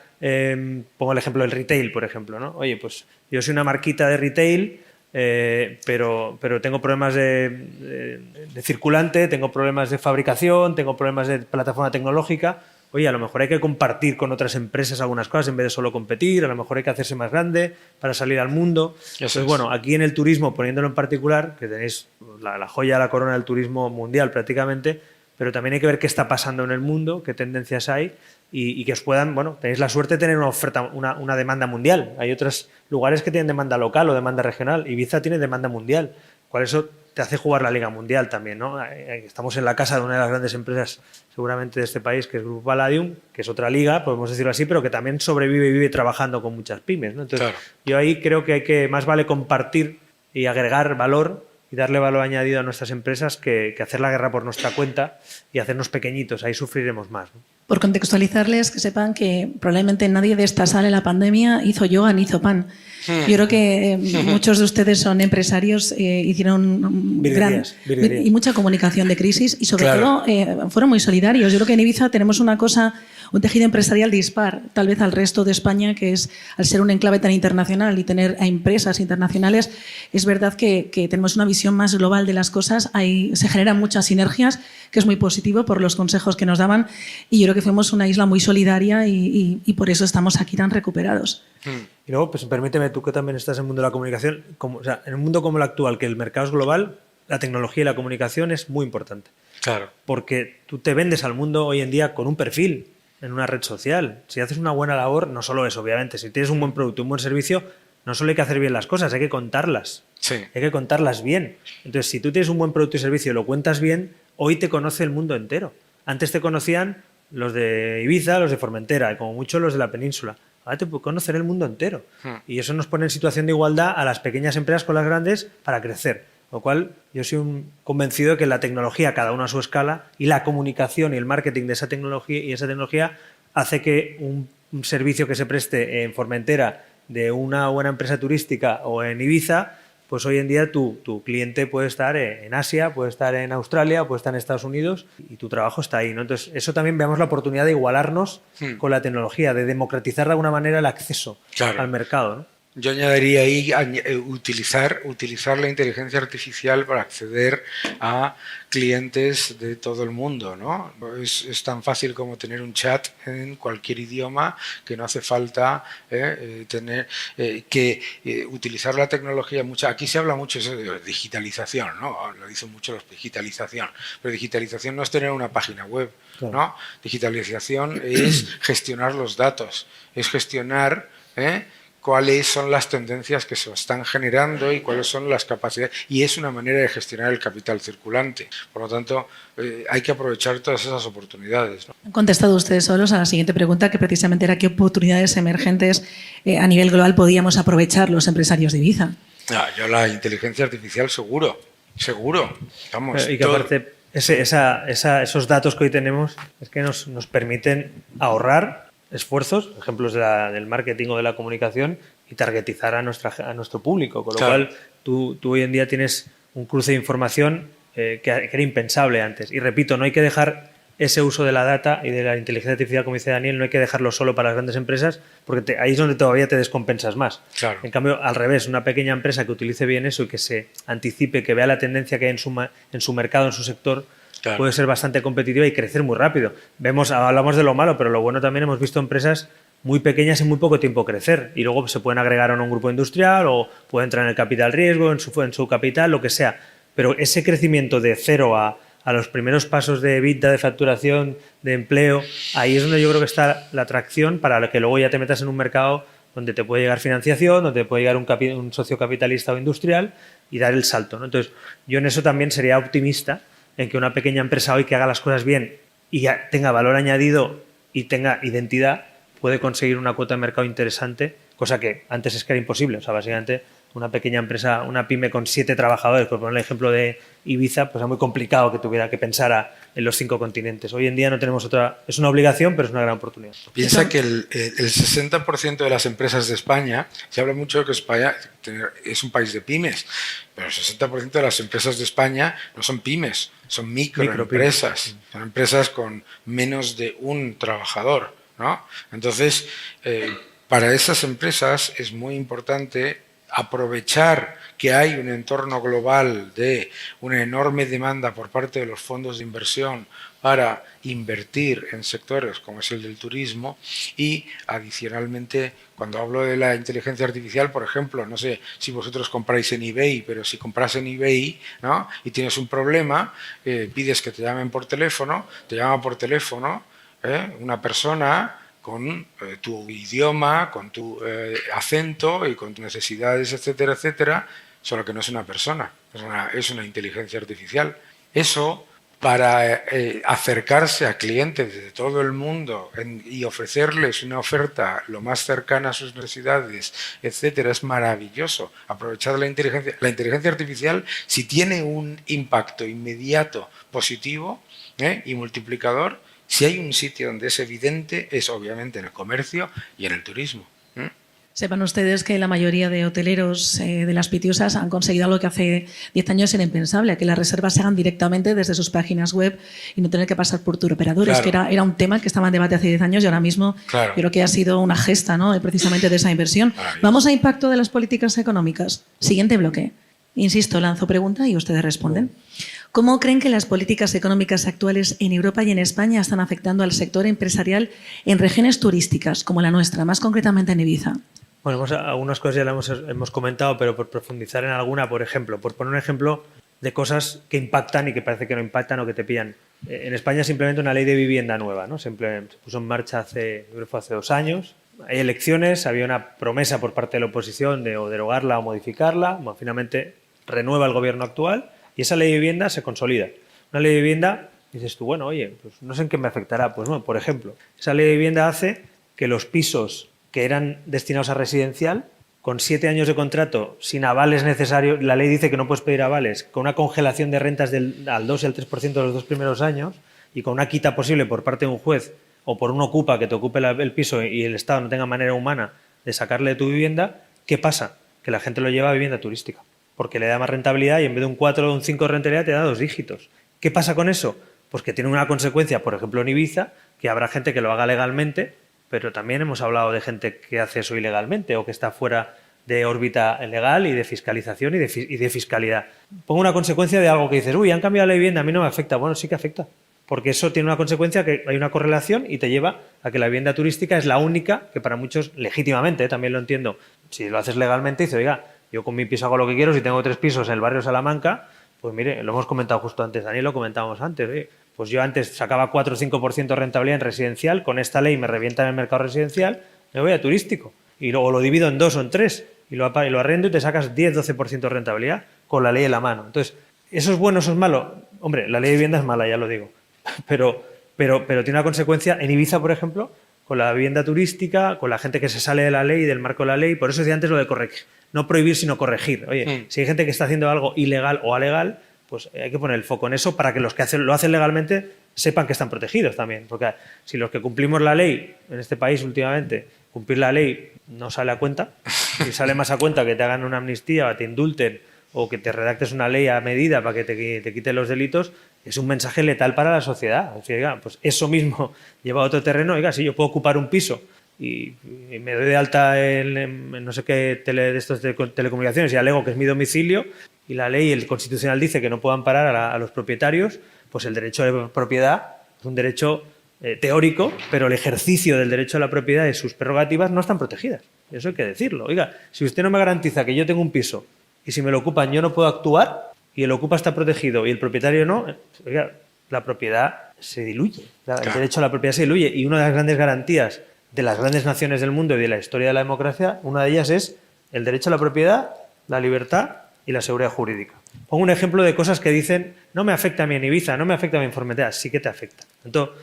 pongo el ejemplo del retail, por ejemplo, ¿no? Oye, pues yo soy una marquita de retail, pero tengo problemas de circulante, tengo problemas de fabricación, tengo problemas de plataforma tecnológica. Oye, a lo mejor hay que compartir con otras empresas algunas cosas en vez de solo competir, a lo mejor hay que hacerse más grande para salir al mundo. Entonces, bueno, aquí en el turismo, poniéndolo en particular, que tenéis la joya, la corona del turismo mundial prácticamente, pero también hay que ver qué está pasando en el mundo, qué tendencias hay y que os puedan, bueno, tenéis la suerte de tener una oferta, una demanda mundial. Hay otros lugares que tienen demanda local o demanda regional. Ibiza tiene demanda mundial. ¿Cuál eso te hace jugar la Liga Mundial también, ¿no? Estamos en la casa de una de las grandes empresas seguramente de este país, que es Grupo Palladium, que es otra liga, podemos decirlo así, pero que también sobrevive y vive trabajando con muchas pymes, ¿no? Entonces, claro, yo ahí creo que más vale compartir y agregar valor y darle valor añadido a nuestras empresas que hacer la guerra por nuestra cuenta y hacernos pequeñitos. Ahí sufriremos más, ¿no? Por contextualizarles, que sepan que probablemente nadie de esta sala en la pandemia hizo yoga ni hizo pan. Yo creo que muchos de ustedes son empresarios, hicieron y mucha comunicación de crisis y sobre todo fueron muy solidarios. Yo creo que en Ibiza tenemos una cosa, un tejido empresarial dispar, tal vez al resto de España, que es al ser un enclave tan internacional y tener a empresas internacionales, es verdad que tenemos una visión más global de las cosas, se generan muchas sinergias, que es muy positivo por los consejos que nos daban y yo creo que fuimos una isla muy solidaria y por eso estamos aquí tan recuperados. Y luego, pues permíteme, tú que también estás en el mundo de la comunicación, en un mundo como el actual, que el mercado es global, la tecnología y la comunicación es muy importante. Claro. Porque tú te vendes al mundo hoy en día con un perfil en una red social. Si haces una buena labor, no solo eso, obviamente, si tienes un buen producto, un buen servicio, no solo hay que hacer bien las cosas, hay que contarlas. Sí. Hay que contarlas bien. Entonces, si tú tienes un buen producto y servicio y lo cuentas bien, hoy te conoce el mundo entero. Antes te conocían los de Ibiza, los de Formentera, y como mucho los de la península. Ahora te puede conocer el mundo entero. Y eso nos pone en situación de igualdad a las pequeñas empresas con las grandes para crecer. Lo cual yo soy convencido de que la tecnología, cada uno a su escala, y la comunicación y el marketing de esa tecnología hace que un servicio que se preste en Formentera de una buena empresa turística o en Ibiza, pues hoy en día tu cliente puede estar en Asia, puede estar en Australia, puede estar en Estados Unidos y tu trabajo está ahí, ¿no? Entonces, eso también veamos la oportunidad de igualarnos con la tecnología, de democratizar de alguna manera el acceso al mercado, ¿no? Yo añadiría ahí utilizar la inteligencia artificial para acceder a clientes de todo el mundo, ¿no? Es tan fácil como tener un chat en cualquier idioma, que no hace falta utilizar la tecnología. Aquí se habla mucho de digitalización, ¿no? Lo dicen mucho los digitalización, pero digitalización no es tener una página web, ¿no? Digitalización es gestionar los datos, es gestionar cuáles son las tendencias que se están generando y cuáles son las capacidades. Y es una manera de gestionar el capital circulante. Por lo tanto, hay que aprovechar todas esas oportunidades, ¿no? Han contestado ustedes solos a la siguiente pregunta, que precisamente era qué oportunidades emergentes a nivel global podíamos aprovechar los empresarios de Ibiza. Yo la inteligencia artificial seguro. Vamos, y que aparte, esos datos que hoy tenemos es que nos permiten ahorrar esfuerzos, ejemplos del marketing o de la comunicación, y targetizar a nuestro público. Con lo cual, tú hoy en día tienes un cruce de información que era impensable antes. Y repito, no hay que dejar ese uso de la data y de la inteligencia artificial, como dice Daniel, no hay que dejarlo solo para las grandes empresas, porque ahí es donde todavía te descompensas más. Claro. En cambio, al revés, una pequeña empresa que utilice bien eso y que se anticipe, que vea la tendencia que hay en su mercado, en su sector, claro, puede ser bastante competitiva y crecer muy rápido. Hablamos de lo malo, pero lo bueno también hemos visto empresas muy pequeñas en muy poco tiempo crecer y luego se pueden agregar a un grupo industrial o pueden entrar en el capital riesgo, en su capital, lo que sea. Pero ese crecimiento de cero a los primeros pasos de EBITDA, de facturación, de empleo, ahí es donde yo creo que está la atracción para que luego ya te metas en un mercado donde te puede llegar financiación, donde te puede llegar un socio capitalista o industrial y dar el salto, ¿no? Entonces, yo en eso también sería optimista, en que una pequeña empresa hoy que haga las cosas bien y tenga valor añadido y tenga identidad, puede conseguir una cuota de mercado interesante, cosa que antes es que era imposible. O sea, básicamente una pequeña empresa, una pyme con 7 trabajadores, por poner el ejemplo de Ibiza, pues es muy complicado que tuviera que pensar en los 5 continentes. Hoy en día no tenemos otra... Es una obligación, pero es una gran oportunidad. Piensa que el 60% de las empresas de España, se habla mucho de que España es un país de pymes, pero el 60% de las empresas de España no son pymes, son microempresas. Son empresas con menos de un trabajador, ¿no? Entonces, para esas empresas es muy importante aprovechar que hay un entorno global de una enorme demanda por parte de los fondos de inversión para invertir en sectores como es el del turismo y adicionalmente cuando hablo de la inteligencia artificial, por ejemplo, no sé si vosotros compráis en eBay, pero si compras en eBay, ¿no? Y tienes un problema, pides que te llamen por teléfono, te llama por teléfono una persona con tu idioma, con tu acento y con tus necesidades, etcétera, etcétera, solo que no es una persona, es una inteligencia artificial. Eso, para acercarse a clientes de todo el mundo y ofrecerles una oferta lo más cercana a sus necesidades, etcétera, es maravilloso. Aprovechar la inteligencia. La inteligencia artificial, si tiene un impacto inmediato positivo y multiplicador, si hay un sitio donde es evidente, es obviamente en el comercio y en el turismo. Sepan ustedes que la mayoría de hoteleros de las Pitiusas han conseguido algo que hace 10 años era impensable, que las reservas se hagan directamente desde sus páginas web y no tener que pasar por turoperadores, claro, que era un tema que estaba en debate hace 10 años y ahora mismo claro, yo creo que ha sido una gesta, ¿no?, precisamente de esa inversión. Vamos a impacto de las políticas económicas. Siguiente bloque. Insisto, lanzo pregunta y ustedes responden. ¿Cómo creen que las políticas económicas actuales en Europa y en España están afectando al sector empresarial en regiones turísticas como la nuestra, más concretamente en Ibiza? Bueno, algunas cosas ya las hemos comentado, pero por profundizar en alguna, por ejemplo, por poner un ejemplo de cosas que impactan y que parece que no impactan o que te pillan. En España simplemente una ley de vivienda nueva, ¿no? Se puso en marcha hace 2 años. Hay elecciones, había una promesa por parte de la oposición de o derogarla o modificarla. Bueno, finalmente renueva el gobierno actual y esa ley de vivienda se consolida. Una ley de vivienda, dices tú, bueno, oye, pues no sé en qué me afectará. Pues bueno, por ejemplo, esa ley de vivienda hace que los pisos que eran destinados a residencial, con 7 años de contrato, sin avales necesarios, la ley dice que no puedes pedir avales, con una congelación de rentas al 2 y al 3% de los 2 primeros años y con una quita posible por parte de un juez o por un ocupa que te ocupe el piso y el Estado no tenga manera humana de sacarle de tu vivienda, ¿qué pasa? Que la gente lo lleva a vivienda turística, porque le da más rentabilidad y en vez de un 4 o un 5 de rentabilidad te da 2 dígitos. ¿Qué pasa con eso? Pues que tiene una consecuencia, por ejemplo en Ibiza, que habrá gente que lo haga legalmente, pero también hemos hablado de gente que hace eso ilegalmente o que está fuera de órbita legal y de fiscalización y de fiscalidad. Pongo una consecuencia de algo que dices, uy, han cambiado la vivienda, a mí no me afecta. Bueno, sí que afecta, porque eso tiene una consecuencia que hay una correlación y te lleva a que la vivienda turística es la única que para muchos, legítimamente, también lo entiendo, si lo haces legalmente, dice, oiga, yo con mi piso hago lo que quiero, si tengo 3 pisos en el barrio Salamanca, pues mire, lo hemos comentado justo antes, Daniel, lo comentábamos antes, pues yo antes sacaba 4 o 5% de rentabilidad en residencial, con esta ley me revientan el mercado residencial, me voy a turístico y luego lo divido en 2 o en 3 y lo arrendo y te sacas 10-12% de rentabilidad con la ley en la mano. Entonces, ¿eso es bueno o eso es malo? Hombre, la ley de vivienda es mala, ya lo digo, pero tiene una consecuencia en Ibiza, por ejemplo, con la vivienda turística, con la gente que se sale de la ley y del marco de la ley. Por eso decía antes lo de corregir, no prohibir, sino corregir. Oye, si hay gente que está haciendo algo ilegal o alegal, pues hay que poner el foco en eso para que los que lo hacen legalmente sepan que están protegidos también. Porque si los que cumplimos la ley en este país últimamente, cumplir la ley no sale a cuenta, y sale más a cuenta que te hagan una amnistía o te indulten o que te redactes una ley a medida para que te quiten los delitos, es un mensaje letal para la sociedad. O sea, oiga, pues eso mismo lleva a otro terreno. Oiga, si yo puedo ocupar un piso y me doy de alta en no sé qué de estos de telecomunicaciones y alego que es mi domicilio y la ley, el constitucional dice que no puedo amparar a los propietarios, pues el derecho de propiedad es un derecho teórico, pero el ejercicio del derecho a la propiedad y sus prerrogativas no están protegidas. Eso hay que decirlo. Oiga, si usted no me garantiza que yo tengo un piso y si me lo ocupan yo no puedo actuar y el ocupa está protegido y el propietario no, oiga, la propiedad se diluye. El derecho a la propiedad se diluye y una de las grandes garantías de las grandes naciones del mundo y de la historia de la democracia, una de ellas es el derecho a la propiedad, la libertad y la seguridad jurídica. Pongo un ejemplo de cosas que dicen no me afecta a mí en Ibiza, no me afecta a mi Formentera, sí que te afecta. Entonces,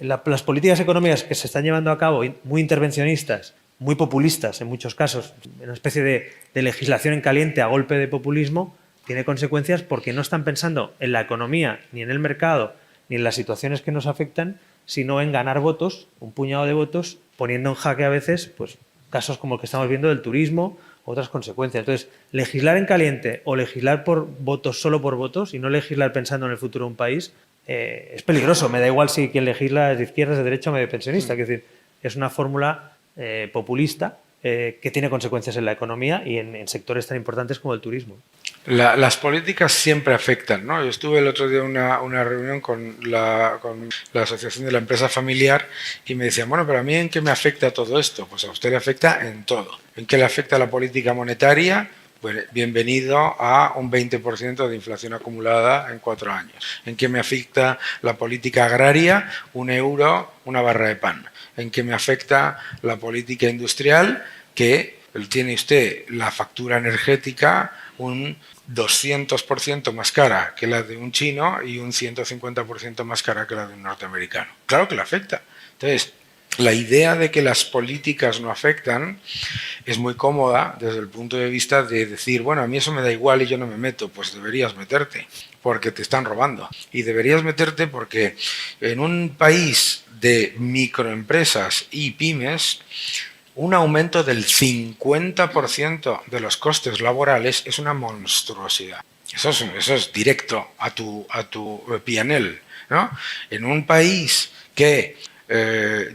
las políticas económicas que se están llevando a cabo, muy intervencionistas, muy populistas en muchos casos, una especie de legislación en caliente a golpe de populismo, tiene consecuencias porque no están pensando en la economía, ni en el mercado, ni en las situaciones que nos afectan, sino en ganar votos, un puñado de votos, poniendo en jaque a veces pues, casos como el que estamos viendo del turismo, otras consecuencias. Entonces, legislar en caliente o legislar por votos solo por votos y no legislar pensando en el futuro de un país es peligroso. Me da igual si quien legisla es de izquierdas, de derecha o medio pensionista. Es decir, es una fórmula populista que tiene consecuencias en la economía y en sectores tan importantes como el turismo. Las políticas siempre afectan, ¿no? Yo estuve el otro día en una reunión con la Asociación de la Empresa Familiar y me decían, bueno, pero a mí ¿en qué me afecta todo esto? Pues a usted le afecta en todo. ¿En qué le afecta la política monetaria? Pues bienvenido a un 20% de inflación acumulada en 4 años. ¿En qué me afecta la política agraria? 1 euro, una barra de pan. ¿En qué me afecta la política industrial? Que tiene usted la factura energética un 200% más cara que la de un chino y un 150% más cara que la de un norteamericano. Claro que le afecta. Entonces, la idea de que las políticas no afectan es muy cómoda desde el punto de vista de decir, bueno, a mí eso me da igual y yo no me meto. Pues deberías meterte, porque te están robando. Y deberías meterte porque en un país de microempresas y pymes, un aumento del 50% de los costes laborales es una monstruosidad. Eso es directo a tu P&L, ¿no? En un país que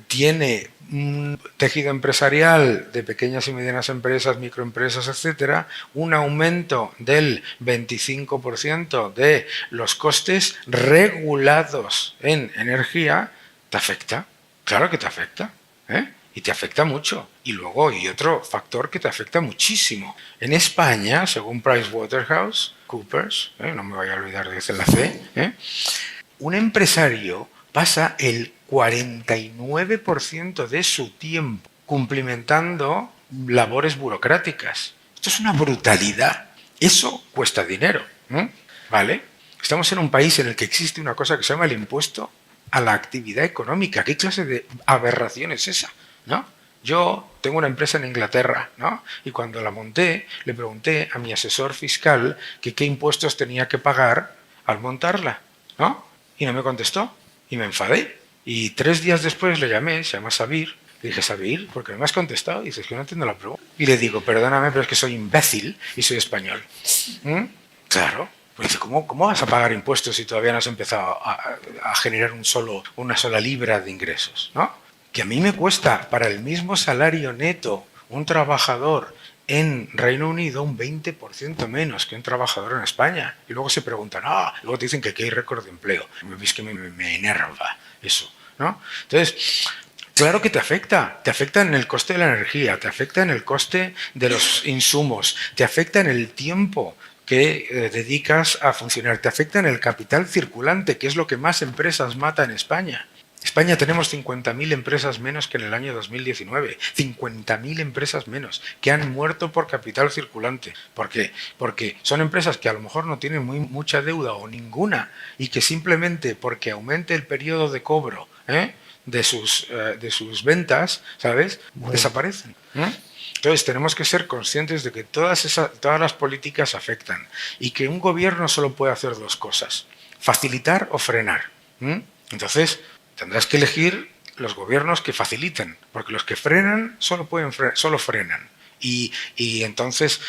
tiene un tejido empresarial de pequeñas y medianas empresas, microempresas, etcétera, un aumento del 25% de los costes regulados en energía, ¿te afecta? Claro que te afecta, ¿eh? Y te afecta mucho. Y luego hay otro factor que te afecta muchísimo. En España, según PricewaterhouseCoopers, no me voy a olvidar de la C, un empresario pasa el 49% de su tiempo cumplimentando labores burocráticas. Esto es una brutalidad. Eso cuesta dinero, ¿vale? Estamos en un país en el que existe una cosa que se llama el impuesto a la actividad económica. ¿Qué clase de aberración es esa? ¿No? Yo tengo una empresa en Inglaterra, ¿no? Y cuando la monté, le pregunté a mi asesor fiscal que qué impuestos tenía que pagar al montarla, ¿no? Y no me contestó. Y me enfadé. Y 3 días después le llamé, se llama Sabir. Le dije, Sabir, ¿por qué no me has contestado? Y dices que no entiendo la pregunta. Y le digo, perdóname, pero es que soy imbécil y soy español. Claro. Pues dice, ¿cómo vas a pagar impuestos si todavía no has empezado a generar una sola libra de ingresos, ¿no? Que a mí me cuesta para el mismo salario neto un trabajador en Reino Unido un 20% menos que un trabajador en España. Y luego se preguntan, luego te dicen que aquí hay récord de empleo. Es que me enerva eso, ¿no? Entonces, claro que te afecta en el coste de la energía, te afecta en el coste de los insumos, te afecta en el tiempo que dedicas a funcionar, te afecta en el capital circulante, que es lo que más empresas mata en España. España tenemos 50.000 empresas menos que en el año 2019. 50.000 empresas menos que han muerto por capital circulante. ¿Por qué? Porque son empresas que a lo mejor no tienen mucha deuda o ninguna y que simplemente porque aumente el periodo de cobro de sus ventas, ¿sabes? Bueno. Desaparecen. Entonces tenemos que ser conscientes de que todas las políticas afectan y que un gobierno solo puede hacer dos cosas: facilitar o frenar. Entonces tendrás que elegir los gobiernos que faciliten, porque los que frenan solo frenan. Y entonces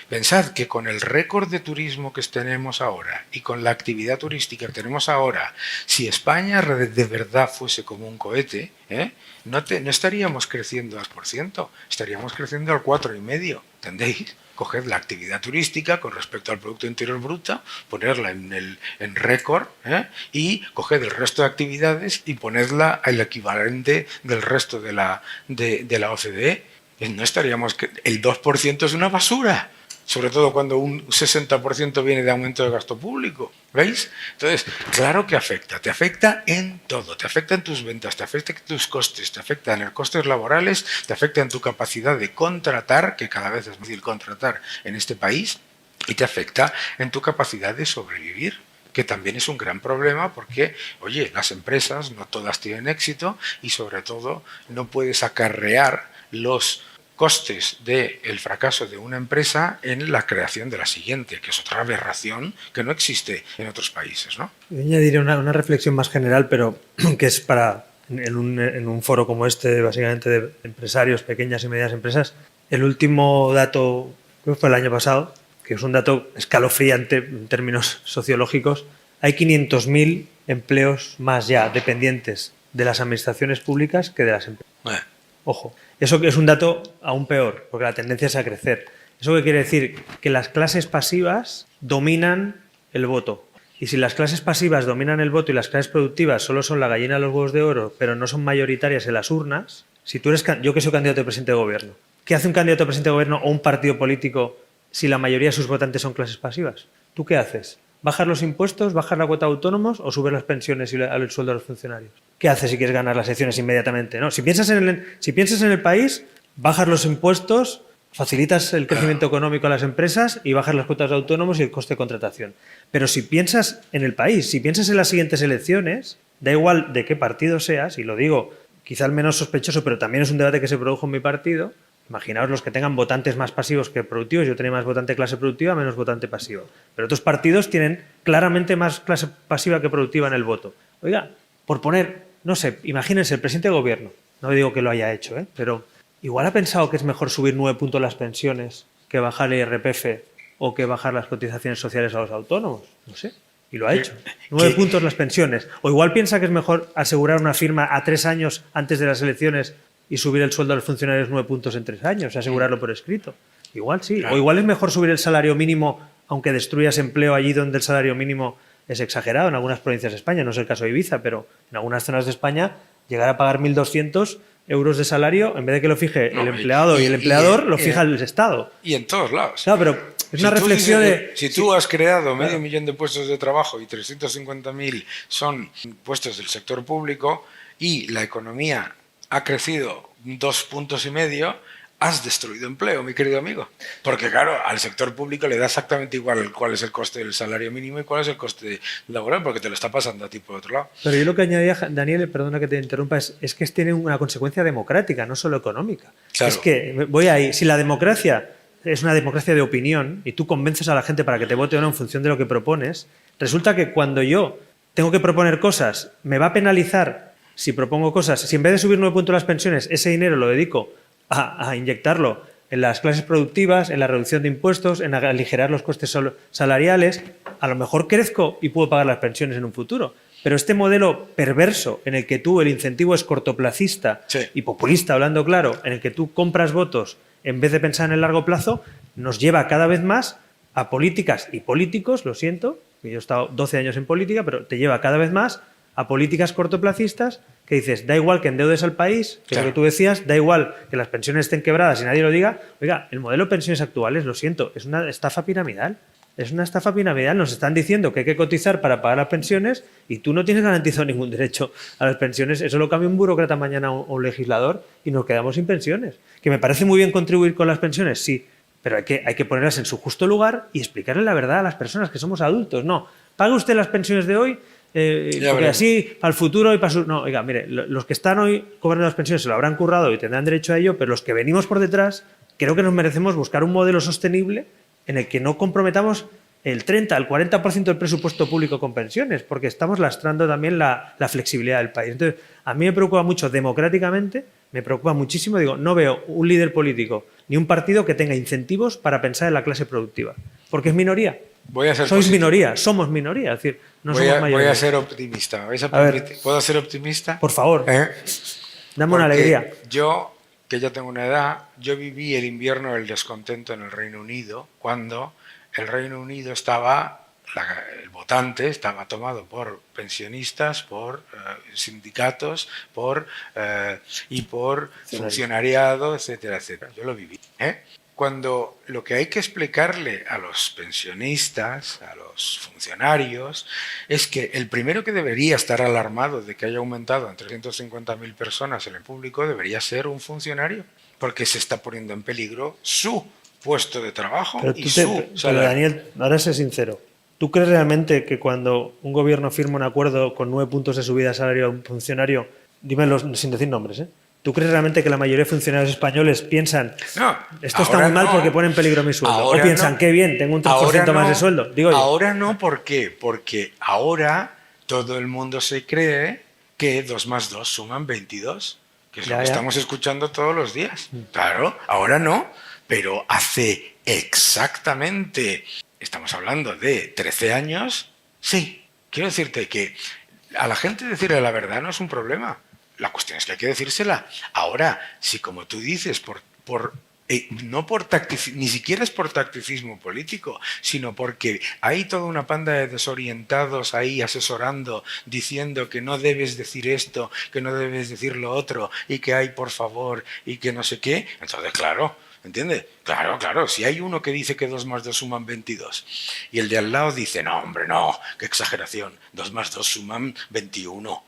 pensad que con el récord de turismo que tenemos ahora y con la actividad turística que tenemos ahora, si España de verdad fuese como un cohete, no estaríamos creciendo al 2%, estaríamos creciendo al 4,5%, ¿entendéis? Coged la actividad turística con respecto al Producto Interior Bruto, ponerla en récord, y coged el resto de actividades y ponedla al equivalente del resto de la OCDE. No estaríamos... El 2% es una basura, sobre todo cuando un 60% viene de aumento de gasto público, ¿veis? Entonces, claro que afecta, te afecta en todo, te afecta en tus ventas, te afecta en tus costes, te afecta en los costes laborales, te afecta en tu capacidad de contratar, que cada vez es más difícil contratar en este país, y te afecta en tu capacidad de sobrevivir, que también es un gran problema porque, oye, las empresas no todas tienen éxito y sobre todo no puedes acarrear los costes del fracaso de una empresa en la creación de la siguiente, que es otra aberración que no existe en otros países, ¿no? Yo añadiré una reflexión más general, pero que es para, en un foro como este, básicamente de empresarios, pequeñas y medianas empresas. El último dato, creo que fue el año pasado, que es un dato escalofriante en términos sociológicos, hay 500.000 empleos más ya dependientes de las administraciones públicas que de las empresas. Ojo, eso es un dato aún peor, porque la tendencia es a crecer. ¿Eso qué quiere decir? Que las clases pasivas dominan el voto. Y si las clases pasivas dominan el voto y las clases productivas solo son la gallina de los huevos de oro, pero no son mayoritarias en las urnas, si tú eres, yo que soy candidato a presidente de gobierno, ¿qué hace un candidato a presidente de gobierno o un partido político si la mayoría de sus votantes son clases pasivas? ¿Tú qué haces? ¿Bajar los impuestos, bajar la cuota de autónomos o subir las pensiones y el sueldo de los funcionarios? ¿Qué haces si quieres ganar las elecciones inmediatamente? No, si piensas en el país, bajas los impuestos, facilitas el crecimiento económico a las empresas y bajas las cuotas de autónomos y el coste de contratación. Pero si piensas en el país, si piensas en las siguientes elecciones, da igual de qué partido seas, y lo digo quizá el menos sospechoso, pero también es un debate que se produjo en mi partido. Imaginaos los que tengan votantes más pasivos que productivos. Yo tenía más votante clase productiva, menos votante pasivo. Pero otros partidos tienen claramente más clase pasiva que productiva en el voto. Oiga, por poner, no sé, imagínense, el presidente de gobierno, no digo que lo haya hecho, pero igual ha pensado que es mejor subir 9 puntos las pensiones que bajar el IRPF o que bajar las cotizaciones sociales a los autónomos. No sé. Y lo ha hecho. 9 puntos las pensiones. O igual piensa que es mejor asegurar una firma a 3 años antes de las elecciones y subir el sueldo a los funcionarios 9 puntos en 3 años, asegurarlo por escrito. Igual sí. Claro. O igual es mejor subir el salario mínimo, aunque destruyas empleo allí donde el salario mínimo es exagerado, en algunas provincias de España, no es el caso de Ibiza, pero en algunas zonas de España, llegar a pagar 1.200 euros de salario, en vez de que lo fije el empleado y el empleador, lo fija el Estado. Y en todos lados. Claro, pero es una reflexión de... Si tú has creado medio millón de puestos de trabajo y 350.000 son puestos del sector público y la economía ha crecido 2,5 puntos, has destruido empleo, mi querido amigo. Porque claro, al sector público le da exactamente igual cuál es el coste del salario mínimo y cuál es el coste laboral, porque te lo está pasando a ti por otro lado. Pero yo lo que añadía, Daniel, perdona que te interrumpa, es que tiene una consecuencia democrática, no solo económica. Claro. Es que, voy ahí, si la democracia es una democracia de opinión y tú convences a la gente para que te vote o no en función de lo que propones, resulta que cuando yo tengo que proponer cosas, me va a penalizar si propongo cosas, si en vez de subir 9 puntos las pensiones, ese dinero lo dedico a inyectarlo en las clases productivas, en la reducción de impuestos, en aligerar los costes salariales, a lo mejor crezco y puedo pagar las pensiones en un futuro. Pero este modelo perverso en el que tú el incentivo es cortoplacista y populista, hablando claro, en el que tú compras votos en vez de pensar en el largo plazo, nos lleva cada vez más a políticas y políticos, lo siento, yo he estado 12 años en política, pero te lleva cada vez más a políticas cortoplacistas que dices, da igual que endeudes al país, que es lo que tú decías, da igual que las pensiones estén quebradas y nadie lo diga. Oiga, el modelo de pensiones actuales, lo siento, es una estafa piramidal. Es una estafa piramidal. Nos están diciendo que hay que cotizar para pagar las pensiones y tú no tienes garantizado ningún derecho a las pensiones. Eso lo cambia un burócrata mañana o un legislador y nos quedamos sin pensiones. Que me parece muy bien contribuir con las pensiones, sí, pero hay que ponerlas en su justo lugar y explicarle la verdad a las personas que somos adultos. No, pague usted las pensiones de hoy, porque así para el futuro y para su... No, oiga, mire, los que están hoy cobrando las pensiones se lo habrán currado y tendrán derecho a ello, pero los que venimos por detrás creo que nos merecemos buscar un modelo sostenible en el que no comprometamos el 30, el 40% del presupuesto público con pensiones, porque estamos lastrando también la flexibilidad del país. Entonces, a mí me preocupa mucho democráticamente, me preocupa muchísimo, digo, no veo un líder político ni un partido que tenga incentivos para pensar en la clase productiva, porque es minoría. Sois minoría, somos minoría, es decir, no somos mayoría. Voy a ser optimista. ¿Puedo ser optimista? Por favor, dame una alegría. Yo, que ya tengo una edad, yo viví el invierno del descontento en el Reino Unido, cuando el Reino Unido el votante estaba tomado por pensionistas, por sindicatos, y por funcionariado, etcétera, etcétera. Yo lo viví. Cuando lo que hay que explicarle a los pensionistas, a los funcionarios, es que el primero que debería estar alarmado de que haya aumentado en 350.000 personas en el público debería ser un funcionario, porque se está poniendo en peligro su puesto de trabajo y su salario. Pero Daniel, ahora sé sincero. ¿Tú crees realmente que cuando un gobierno firma un acuerdo con 9 puntos de subida de salario a un funcionario, dímelo sin decir nombres, ¿tú crees realmente que la mayoría de funcionarios españoles piensan esto está muy mal porque pone en peligro mi sueldo? ¿O piensan, qué bien, tengo un 3% más de sueldo? Digo yo. Ahora no, ¿por qué? Porque ahora todo el mundo se cree que 2 más 2 suman 22, que es lo que estamos escuchando todos los días. Claro, ahora no, pero hace exactamente, estamos hablando de 13 años, sí. Quiero decirte que a la gente decirle la verdad no es un problema. La cuestión es que hay que decírsela. Ahora, si como tú dices, no por ni siquiera es por tacticismo político, sino porque hay toda una panda de desorientados ahí asesorando, diciendo que no debes decir esto, que no debes decir lo otro, y que hay por favor, y que no sé qué, entonces claro, ¿entiendes? Claro, si hay uno que dice que 2 más 2 suman 22 y el de al lado dice, no, hombre, no, qué exageración, 2 más 2 suman 21.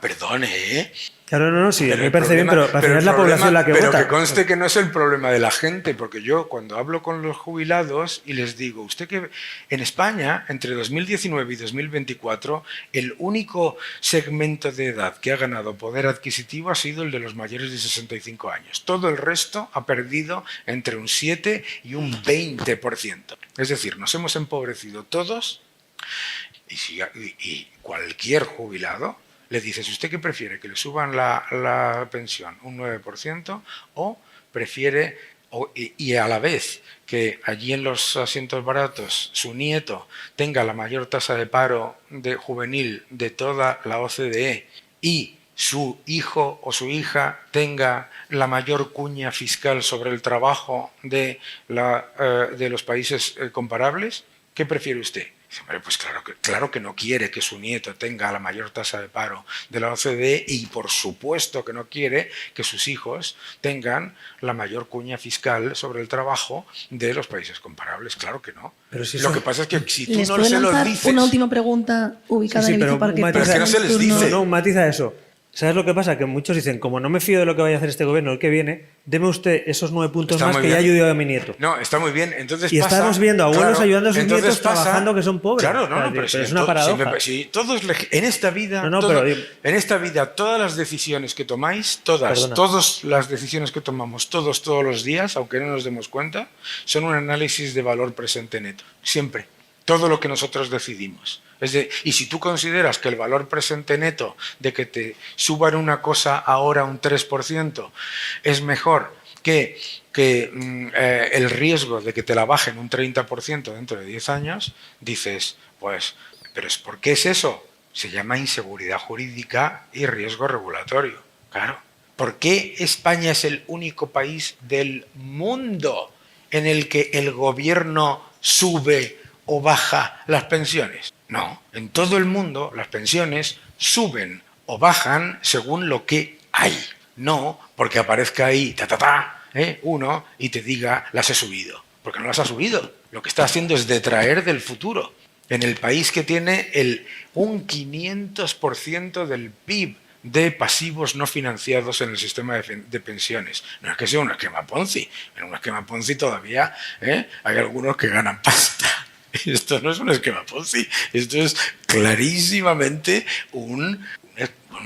Perdone, Claro, no, sí, me parece bien, pero al final es la población la que vota. Pero que conste que no es el problema de la gente, porque yo cuando hablo con los jubilados y les digo, usted que en España, entre 2019 y 2024, el único segmento de edad que ha ganado poder adquisitivo ha sido el de los mayores de 65 años. Todo el resto ha perdido entre un 7 y un 20%. Es decir, nos hemos empobrecido todos y cualquier jubilado le dices, ¿usted qué prefiere? ¿Que le suban la pensión un 9% o prefiere, y a la vez que allí en los asientos baratos su nieto tenga la mayor tasa de paro juvenil de toda la OCDE y su hijo o su hija tenga la mayor cuña fiscal sobre el trabajo de los países comparables? ¿Qué prefiere usted? Hombre, pues claro que no quiere que su nieto tenga la mayor tasa de paro de la OCDE y por supuesto que no quiere que sus hijos tengan la mayor cuña fiscal sobre el trabajo de los países comparables. Claro que no. Pero si lo que pasa es que si tú ¿Les no puedo se lo lanzar dices... una última pregunta ubicada en el pero Bici Parque? Pero es que no se les dice. No, matiza eso. ¿Sabes lo que pasa? Que muchos dicen, como no me fío de lo que vaya a hacer este gobierno el que viene, deme usted esos 9 puntos Está más muy que bien. ya ha ayudado a mi nieto. No, está muy bien. Entonces Y estamos viendo a abuelos ayudando a sus entonces nietos trabajando que son pobres. Claro, pero es una paradoja. En esta vida, en esta vida, todas las decisiones que tomáis, todas las decisiones que tomamos todos los días, aunque no nos demos cuenta, son un análisis de valor presente neto. Siempre. Todo lo que nosotros decidimos. Y si tú consideras que el valor presente neto de que te suban una cosa ahora un 3% es mejor que el riesgo de que te la bajen un 30% dentro de 10 años, dices, pues, ¿pero ¿por qué es eso? Se llama inseguridad jurídica y riesgo regulatorio. Claro, ¿Por qué España es el único país del mundo en el que el gobierno sube o baja las pensiones? No, en todo el mundo las pensiones suben o bajan según lo que hay. No porque aparezca ahí uno y te diga las he subido, porque no las ha subido. Lo que está haciendo es detraer del futuro. En el país que tiene un 500% del PIB de pasivos no financiados en el sistema de pensiones. No es que sea un esquema Ponzi. En un esquema Ponzi todavía hay algunos que ganan pasta. Esto no es un esquema Ponzi. Esto es clarísimamente un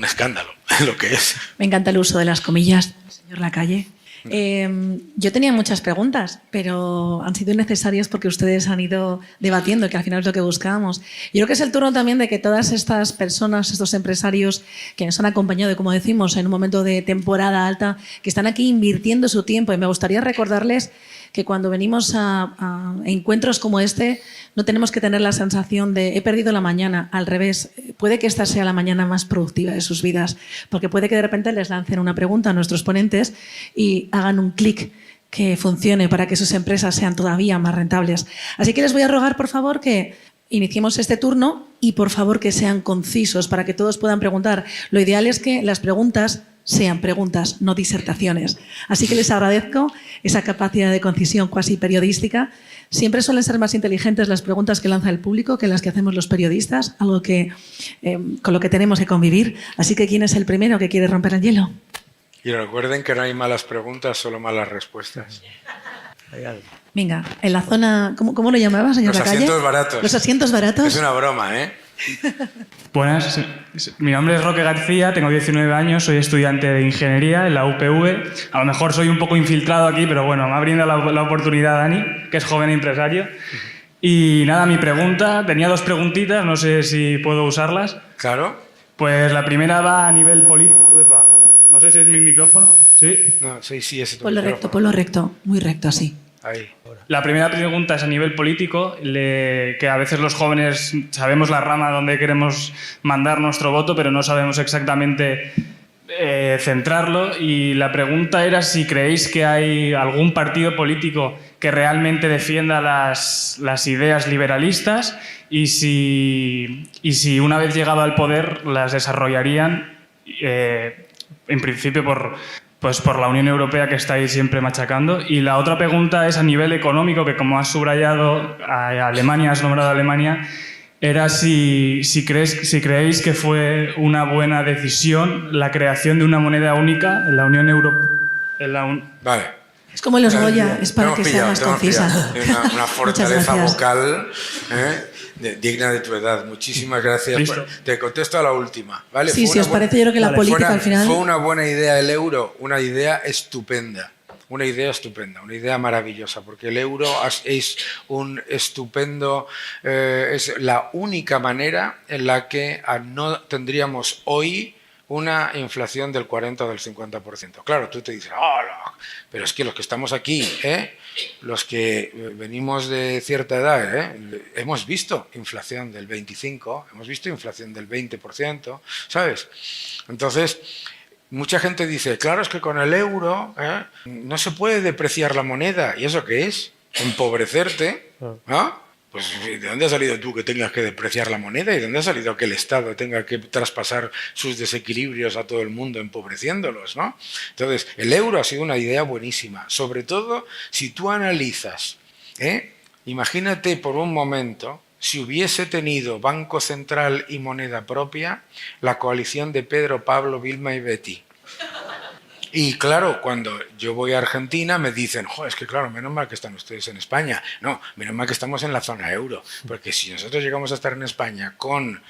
escándalo, lo que es. Me encanta el uso de las comillas, señor Lacalle. Yo tenía muchas preguntas, pero han sido innecesarias porque ustedes han ido debatiendo, que al final es lo que buscábamos. Yo creo que es el turno también de que todas estas personas, estos empresarios que nos han acompañado, como decimos, en un momento de temporada alta, que están aquí invirtiendo su tiempo. Y me gustaría recordarles que cuando venimos a encuentros como este, no tenemos que tener la sensación de he perdido la mañana. Al revés, puede que esta sea la mañana más productiva de sus vidas, porque puede que de repente les lancen una pregunta a nuestros ponentes y hagan un clic que funcione para que sus empresas sean todavía más rentables. Así que les voy a rogar, por favor, que iniciemos este turno y, por favor, que sean concisos para que todos puedan preguntar. Lo ideal es que las preguntas sean preguntas, no disertaciones. Así que les agradezco esa capacidad de concisión cuasi periodística. Siempre suelen ser más inteligentes las preguntas que lanza el público que las que hacemos los periodistas, algo que, con lo que tenemos que convivir. Así que, ¿quién es el primero que quiere romper el hielo? Y recuerden que no hay malas preguntas, solo malas respuestas. Venga, en la zona... ¿Cómo lo llamaba, señor Lacalle? Los asientos baratos. Los asientos baratos. Es una broma, ¿eh? Buenas, mi nombre es Roque García, tengo 19 años, soy estudiante de Ingeniería en la UPV. A lo mejor soy un poco infiltrado aquí, pero bueno, me ha brindado la oportunidad Dani, que es joven empresario. Y nada, mi pregunta, tenía dos preguntitas, no sé si puedo usarlas. Claro. Pues la primera va a nivel político. No sé si es mi micrófono, ¿sí? No, sí, ese es tu Ponlo recto, muy recto, así. Ahí. La primera pregunta es a nivel político, que a veces los jóvenes sabemos la rama donde queremos mandar nuestro voto, pero no sabemos exactamente centrarlo. Y la pregunta era si creéis que hay algún partido político que realmente defienda las ideas liberalistas y si una vez llegado al poder las desarrollarían, en principio por la Unión Europea, que está ahí siempre machacando. Y la otra pregunta es a nivel económico, que como has subrayado a Alemania, has nombrado a Alemania, era si creéis que fue una buena decisión la creación de una moneda única en la Unión Europea. Vale. Es como los Goya, es para que sea más concisa. Una fortaleza vocal digna de tu edad. Muchísimas gracias. Te contesto a la última. ¿Vale? Sí, si os parece, yo creo que la política al final... Fue una buena idea el euro, una idea estupenda. Una idea estupenda, una idea maravillosa, porque el euro es un estupendo, es la única manera en la que no tendríamos hoy una inflación del 40 o del 50%. Claro, tú te dices, ¡hola! Pero es que los que estamos aquí, los que venimos de cierta edad, hemos visto inflación del 25%, hemos visto inflación del 20%, ¿sabes? Entonces, mucha gente dice, claro, es que con el euro no se puede depreciar la moneda. ¿Y eso qué es? Empobrecerte, ¿no? Pues, ¿de dónde has salido tú que tengas que depreciar la moneda? ¿Y de dónde ha salido que el Estado tenga que traspasar sus desequilibrios a todo el mundo empobreciéndolos, ¿no? Entonces, el euro ha sido una idea buenísima, sobre todo si tú analizas, imagínate por un momento, si hubiese tenido Banco Central y moneda propia, la coalición de Pedro, Pablo, Vilma y Betty. Y claro, cuando yo voy a Argentina me dicen, es que claro, menos mal que están ustedes en España. No, menos mal que estamos en la zona euro, porque si nosotros llegamos a estar en España con,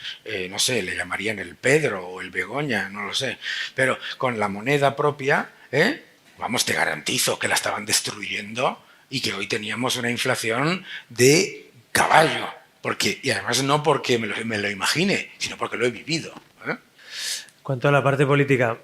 no sé, le llamarían el Pedro o el Begoña, no lo sé, pero con la moneda propia, vamos, te garantizo que la estaban destruyendo y que hoy teníamos una inflación de caballo. Y además no porque me lo imagine, sino porque lo he vivido. Cuanto a la parte política,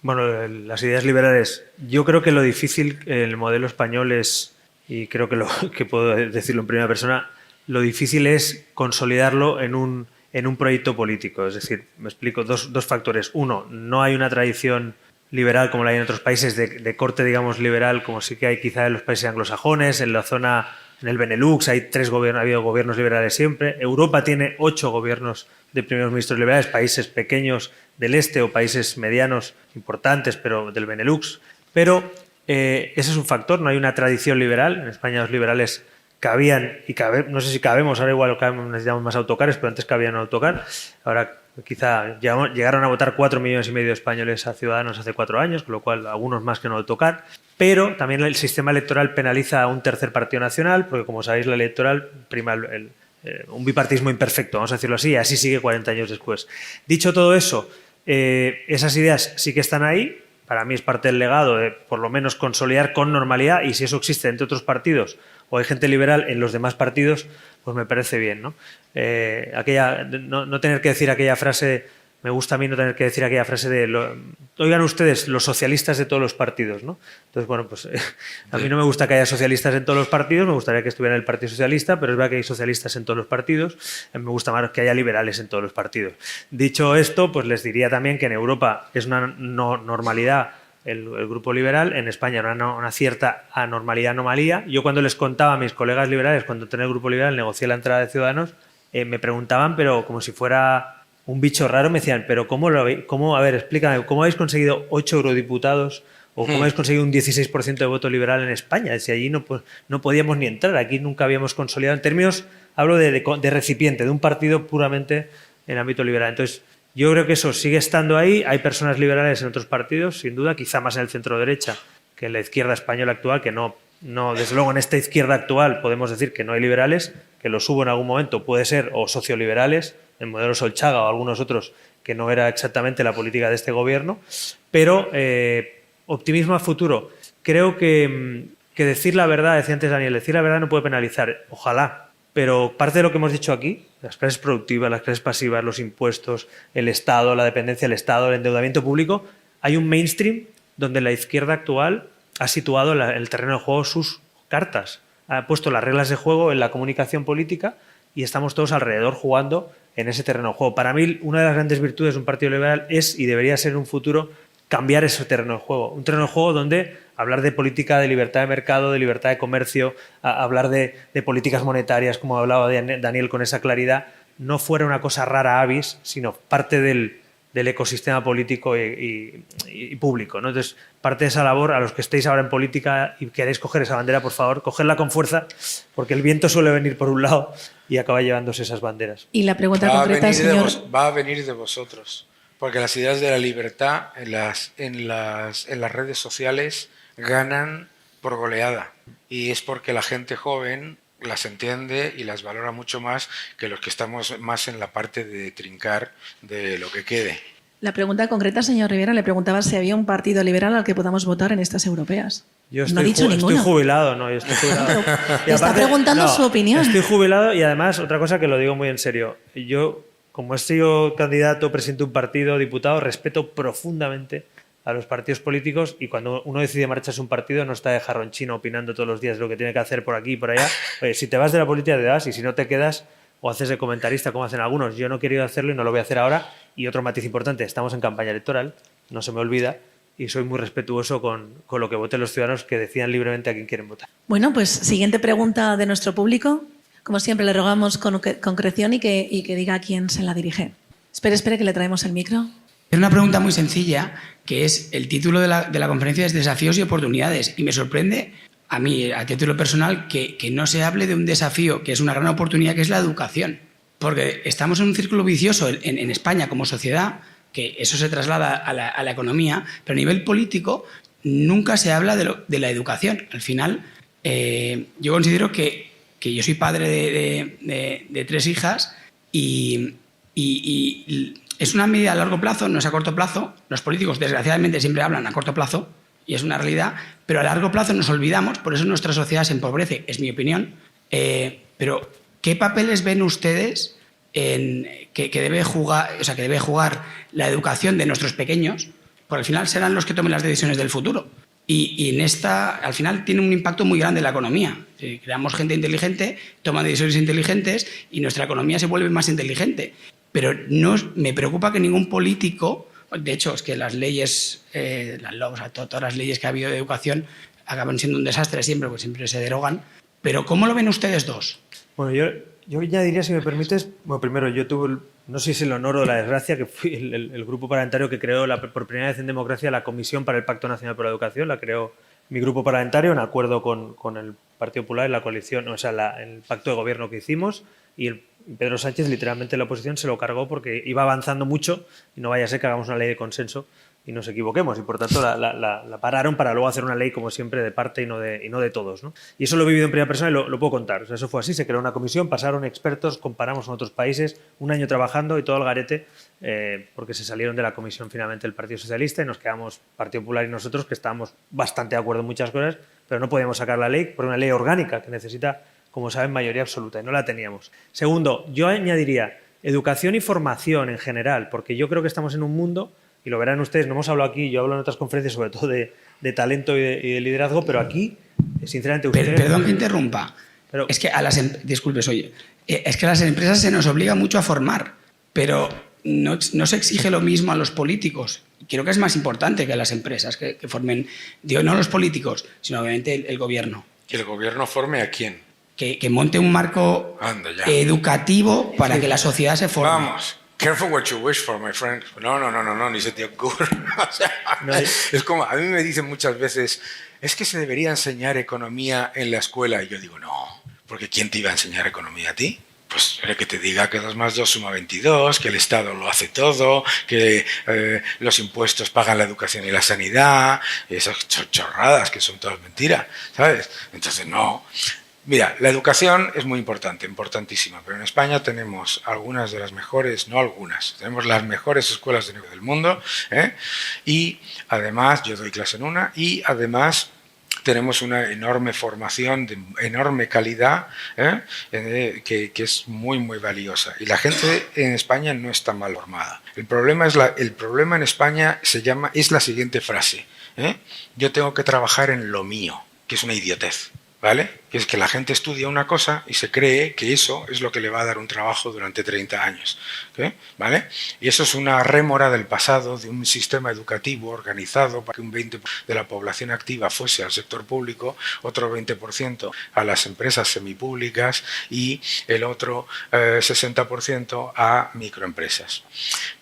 bueno, las ideas liberales, yo creo que lo difícil en el modelo español es, y creo que puedo decirlo en primera persona, lo difícil es consolidarlo en un proyecto político. Es decir, me explico, dos factores. Uno, no hay una tradición liberal como la hay en otros países, de corte, digamos, liberal, como sí que hay quizá en los países anglosajones, en la zona, en el Benelux, hay ha habido gobiernos liberales siempre. Europa tiene 8 gobiernos de primeros ministros liberales, países pequeños del este o países medianos importantes, pero del Benelux. Pero ese es un factor, no hay una tradición liberal. En España los liberales cabían y no sé si cabemos, ahora igual necesitamos más autocares, pero antes cabían un autocar. Ahora quizá llegaron a votar 4,5 millones de españoles a Ciudadanos hace 4 años, con lo cual algunos más que un autocar. Pero también el sistema electoral penaliza a un tercer partido nacional, porque como sabéis la electoral prima un bipartismo imperfecto, vamos a decirlo así, y así sigue 40 años después. Dicho todo eso, esas ideas sí que están ahí. Para mí es parte del legado de por lo menos consolidar con normalidad, y si eso existe entre otros partidos o hay gente liberal en los demás partidos, pues me parece bien, ¿no? No tener que decir aquella frase, me gusta a mí no tener que decir aquella frase de oigan ustedes, los socialistas de todos los partidos, ¿no? Entonces, bueno, pues a mí no me gusta que haya socialistas en todos los partidos, me gustaría que estuviera el Partido Socialista, pero es verdad que hay socialistas en todos los partidos, me gusta más que haya liberales en todos los partidos. Dicho esto, pues les diría también que en Europa es una normalidad el grupo liberal, en España una cierta anomalía. Yo cuando les contaba a mis colegas liberales, cuando tenía el grupo liberal, negocié la entrada de Ciudadanos, me preguntaban, pero como si fuera un bicho raro, me decían, pero a ver, explícame, ¿cómo habéis conseguido 8 eurodiputados o cómo habéis conseguido un 16% de voto liberal en España? Si allí no podíamos ni entrar, aquí nunca habíamos consolidado. En términos, hablo de recipiente, de un partido puramente en ámbito liberal. Entonces, yo creo que eso sigue estando ahí. Hay personas liberales en otros partidos, sin duda, quizá más en el centro-derecha que en la izquierda española actual, que no, desde luego en esta izquierda actual podemos decir que no hay liberales, que los hubo en algún momento, puede ser, o socioliberales, el modelo Solchaga o algunos otros, que no era exactamente la política de este gobierno, pero optimismo a futuro. Creo que decir la verdad, decía antes Daniel, decir la verdad no puede penalizar, ojalá. Pero parte de lo que hemos dicho aquí, las clases productivas, las clases pasivas, los impuestos, el Estado, la dependencia del Estado, el endeudamiento público, hay un mainstream donde la izquierda actual ha situado en el terreno de juego sus cartas, ha puesto las reglas de juego en la comunicación política y estamos todos alrededor jugando en ese terreno de juego. Para mí, una de las grandes virtudes de un partido liberal es, y debería ser en un futuro, cambiar ese terreno de juego. Un terreno de juego donde hablar de política de libertad de mercado, de libertad de comercio, hablar de políticas monetarias, como hablaba Daniel con esa claridad, no fuera una cosa rara avis, sino parte del ecosistema político y público, ¿no? Entonces, parte de esa labor, a los que estéis ahora en política y queréis coger esa bandera, por favor, cogedla con fuerza, porque el viento suele venir por un lado y acaba llevándose esas banderas. Y la pregunta concreta, señor... Va a venir de vosotros, porque las ideas de la libertad en las redes sociales ganan por goleada, y es porque la gente joven las entiende y las valora mucho más que los que estamos más en la parte de trincar de lo que quede. La pregunta concreta, señor Rivera, le preguntaba si había un partido liberal al que podamos votar en estas europeas. Yo no ha dicho ninguno. Estoy jubilado, ¿no? Yo estoy jubilado. Y está preguntando su opinión. Estoy jubilado y además, otra cosa que lo digo muy en serio, yo, como he sido candidato, presidente de un partido, diputado, respeto profundamente a los partidos políticos, y cuando uno decide marcharse un partido no está de jarrón chino opinando todos los días lo que tiene que hacer por aquí y por allá. Oye, si te vas de la política te vas, y si no te quedas o haces de comentarista como hacen algunos. Yo no he querido hacerlo y no lo voy a hacer ahora. Y otro matiz importante, estamos en campaña electoral, no se me olvida, y soy muy respetuoso con lo que voten los ciudadanos, que decidan libremente a quién quieren votar. Bueno, pues siguiente pregunta de nuestro público. Como siempre, le rogamos con concreción y que diga a quién se la dirige. Espere que le traemos el micro. Es una pregunta muy sencilla, que es el título de la conferencia es Desafíos y Oportunidades, y me sorprende a mí, a título personal, que no se hable de un desafío que es una gran oportunidad, que es la educación, porque estamos en un círculo vicioso en España como sociedad, que eso se traslada a la economía, pero a nivel político nunca se habla de la educación. Al final, yo considero que yo soy padre de 3 hijas y es una medida a largo plazo, no es a corto plazo. Los políticos, desgraciadamente, siempre hablan a corto plazo, y es una realidad, pero a largo plazo nos olvidamos, por eso nuestra sociedad se empobrece, es mi opinión. Pero, ¿qué papeles ven ustedes que debe jugar la educación de nuestros pequeños? Porque al final serán los que tomen las decisiones del futuro. Y en esta, al final, tiene un impacto muy grande en la economía. Si creamos gente inteligente, toma decisiones inteligentes y nuestra economía se vuelve más inteligente. Pero me preocupa que ningún político, De hecho, es que las leyes, todas las leyes que ha habido de educación acaban siendo un desastre siempre, porque siempre se derogan. Pero ¿cómo lo ven ustedes dos? Bueno, yo añadiría, si me permites, bueno, primero yo tuve, no sé si es el honor o la desgracia, que fui el grupo parlamentario que creó por primera vez en democracia la Comisión para el Pacto Nacional por la Educación, la creó mi grupo parlamentario en acuerdo con el Partido Popular en la coalición, o sea, el pacto de gobierno que hicimos, y Pedro Sánchez, literalmente, la oposición se lo cargó porque iba avanzando mucho y no vaya a ser que hagamos una ley de consenso y nos equivoquemos, y por tanto la pararon para luego hacer una ley, como siempre, de parte y no de todos, ¿no? Y eso lo he vivido en primera persona y lo puedo contar. O sea, eso fue así, se creó una comisión, pasaron expertos, comparamos con otros países, un año trabajando y todo el garete, porque se salieron de la comisión finalmente el Partido Socialista y nos quedamos Partido Popular y nosotros, que estábamos bastante de acuerdo en muchas cosas, pero no podíamos sacar la ley por una ley orgánica que necesita, como saben, mayoría absoluta, y no la teníamos. Segundo, yo añadiría educación y formación en general, porque yo creo que estamos en un mundo, y lo verán ustedes, no hemos hablado aquí, yo hablo en otras conferencias sobre todo de talento y de liderazgo, pero aquí, sinceramente, ustedes... Perdón que interrumpa. Pero, es que disculpes, oye, es que a las empresas se nos obliga mucho a formar, pero no se exige lo mismo a los políticos. Creo que es más importante que a las empresas que formen, digo, no los políticos, sino obviamente el gobierno. ¿Que el gobierno forme a quién? Que monte un marco educativo para que la sociedad se forme. Vamos. Careful what you wish for, my friend. No, ni se te ocurre. O sea, es como, a mí me dicen muchas veces, es que se debería enseñar economía en la escuela. Y yo digo, no, porque ¿quién te iba a enseñar economía a ti? Pues el que te diga que 2 más 2 suma 22, que el Estado lo hace todo, que los impuestos pagan la educación y la sanidad, y esas chorradas que son todas mentiras, ¿sabes? Entonces, no. Mira, la educación es muy importante, importantísima, pero en España tenemos algunas de las mejores, no algunas, tenemos las mejores escuelas de del mundo, y además, yo doy clase en una, y además tenemos una enorme formación de enorme calidad, que es muy, muy valiosa. Y la gente en España no está mal formada. El problema en España es la siguiente frase, yo tengo que trabajar en lo mío, que es una idiotez. ¿Vale? Que es que la gente estudia una cosa y se cree que eso es lo que le va a dar un trabajo durante 30 años. ¿Vale? Y eso es una rémora del pasado de un sistema educativo organizado para que un 20% de la población activa fuese al sector público, otro 20% a las empresas semipúblicas y el otro 60% a microempresas.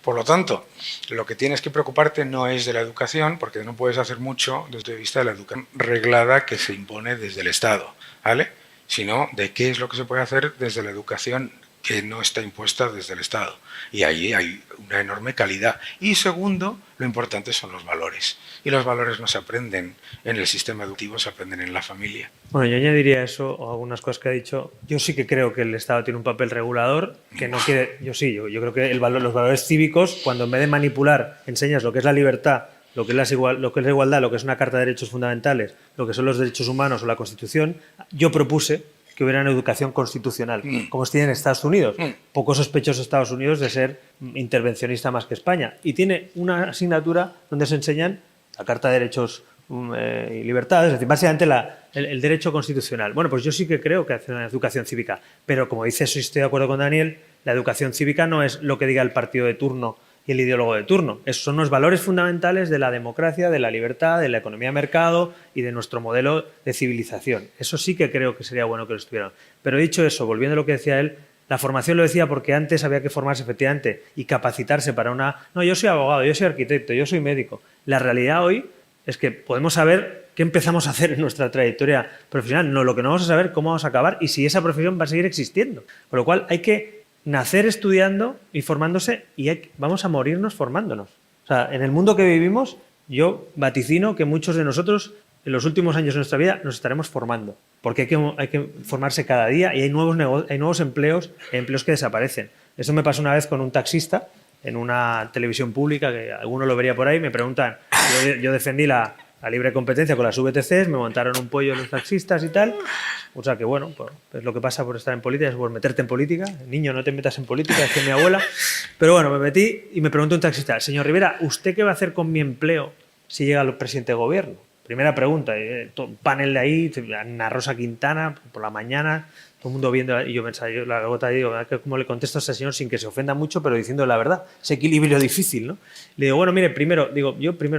Por lo tanto, lo que tienes que preocuparte no es de la educación, porque no puedes hacer mucho desde el vista de la educación reglada que se impone desde el Estado, ¿vale? Sino de qué es lo que se puede hacer desde la educación que no está impuesta desde el Estado. Y ahí hay una enorme calidad. Y segundo, lo importante son los valores. Y los valores no se aprenden en el sistema educativo, se aprenden en la familia. Bueno, yo añadiría eso, o algunas cosas que ha dicho. Yo sí que creo que el Estado tiene un papel regulador, que no quiere... Yo creo que los valores cívicos, cuando en vez de manipular, enseñas lo que es la libertad, lo que es la igualdad, lo que es una Carta de Derechos Fundamentales, lo que son los derechos humanos o la Constitución, yo propuse que hubiera una educación constitucional, como se tiene en Estados Unidos. Poco sospechoso Estados Unidos de ser intervencionista más que España. Y tiene una asignatura donde se enseñan la Carta de Derechos y Libertades, es decir, básicamente el derecho constitucional. Bueno, pues yo sí que creo que hace una educación cívica, pero como dice eso, estoy de acuerdo con Daniel, la educación cívica no es lo que diga el partido de turno y el ideólogo de turno. Esos son los valores fundamentales de la democracia, de la libertad, de la economía de mercado y de nuestro modelo de civilización. Eso sí que creo que sería bueno que lo estuvieran. Pero dicho eso, volviendo a lo que decía él, la formación lo decía porque antes había que formarse efectivamente y capacitarse para una... No, yo soy abogado, yo soy arquitecto, yo soy médico. La realidad hoy es que podemos saber qué empezamos a hacer en nuestra trayectoria profesional. No, lo que no vamos a saber cómo vamos a acabar y si esa profesión va a seguir existiendo. Con lo cual hay que nacer estudiando y formándose y vamos a morirnos formándonos. O sea, en el mundo que vivimos, yo vaticino que muchos de nosotros en los últimos años de nuestra vida nos estaremos formando, porque hay que formarse cada día y hay nuevos empleos que desaparecen. Eso me pasó una vez con un taxista en una televisión pública, que alguno lo vería por ahí, me preguntan, yo defendí la libre competencia con las VTCs, me montaron un pollo los taxistas y tal. O sea que bueno, pues es lo que pasa por estar en política, es por meterte en política. Niño, no te metas en política, decía mi abuela. Pero bueno, me metí y me preguntó un taxista, señor Rivera, ¿usted qué va a hacer con mi empleo si llega el presidente de gobierno? Primera pregunta, un panel de ahí, Ana Rosa Quintana, por la mañana, todo el mundo viendo, y yo pensaba, yo la gota digo, ¿cómo le contesto a ese señor sin que se ofenda mucho, pero diciendo la verdad? Ese equilibrio difícil, ¿no? Le digo, bueno, mire, primero,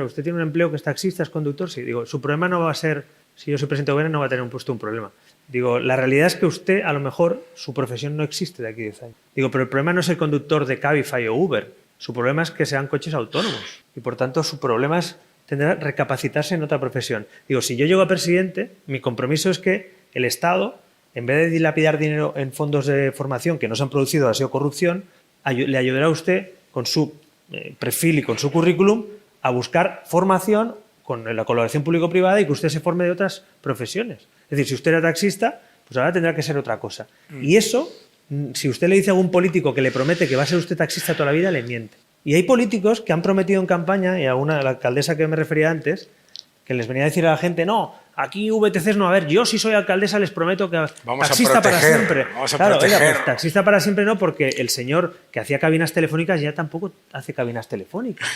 usted tiene un empleo que es taxista, es conductor, sí. Digo, su problema no va a ser, si yo soy presidente de gobierno, no va a tener un problema. Digo, la realidad es que usted, a lo mejor, su profesión no existe de aquí a 10 años. Digo, pero el problema no es el conductor de Cabify o Uber. Su problema es que sean coches autónomos. Y, por tanto, su problema es tendrá que recapacitarse en otra profesión. Digo, si yo llego a presidente, mi compromiso es que el Estado, en vez de dilapidar dinero en fondos de formación que no se han producido, ha sido corrupción, le ayudará a usted, con su perfil y con su currículum, a buscar formación con la colaboración público-privada y que usted se forme de otras profesiones. Es decir, si usted era taxista, pues ahora tendrá que ser otra cosa. Y eso, si usted le dice a algún político que le promete que va a ser usted taxista toda la vida, le miente. Y hay políticos que han prometido en campaña, y a la alcaldesa que me refería antes, que les venía a decir a la gente, no, aquí VTCs no, a ver, yo si soy alcaldesa les prometo que taxista para siempre. Claro, oiga, pues taxista para siempre no, porque el señor que hacía cabinas telefónicas ya tampoco hace cabinas telefónicas.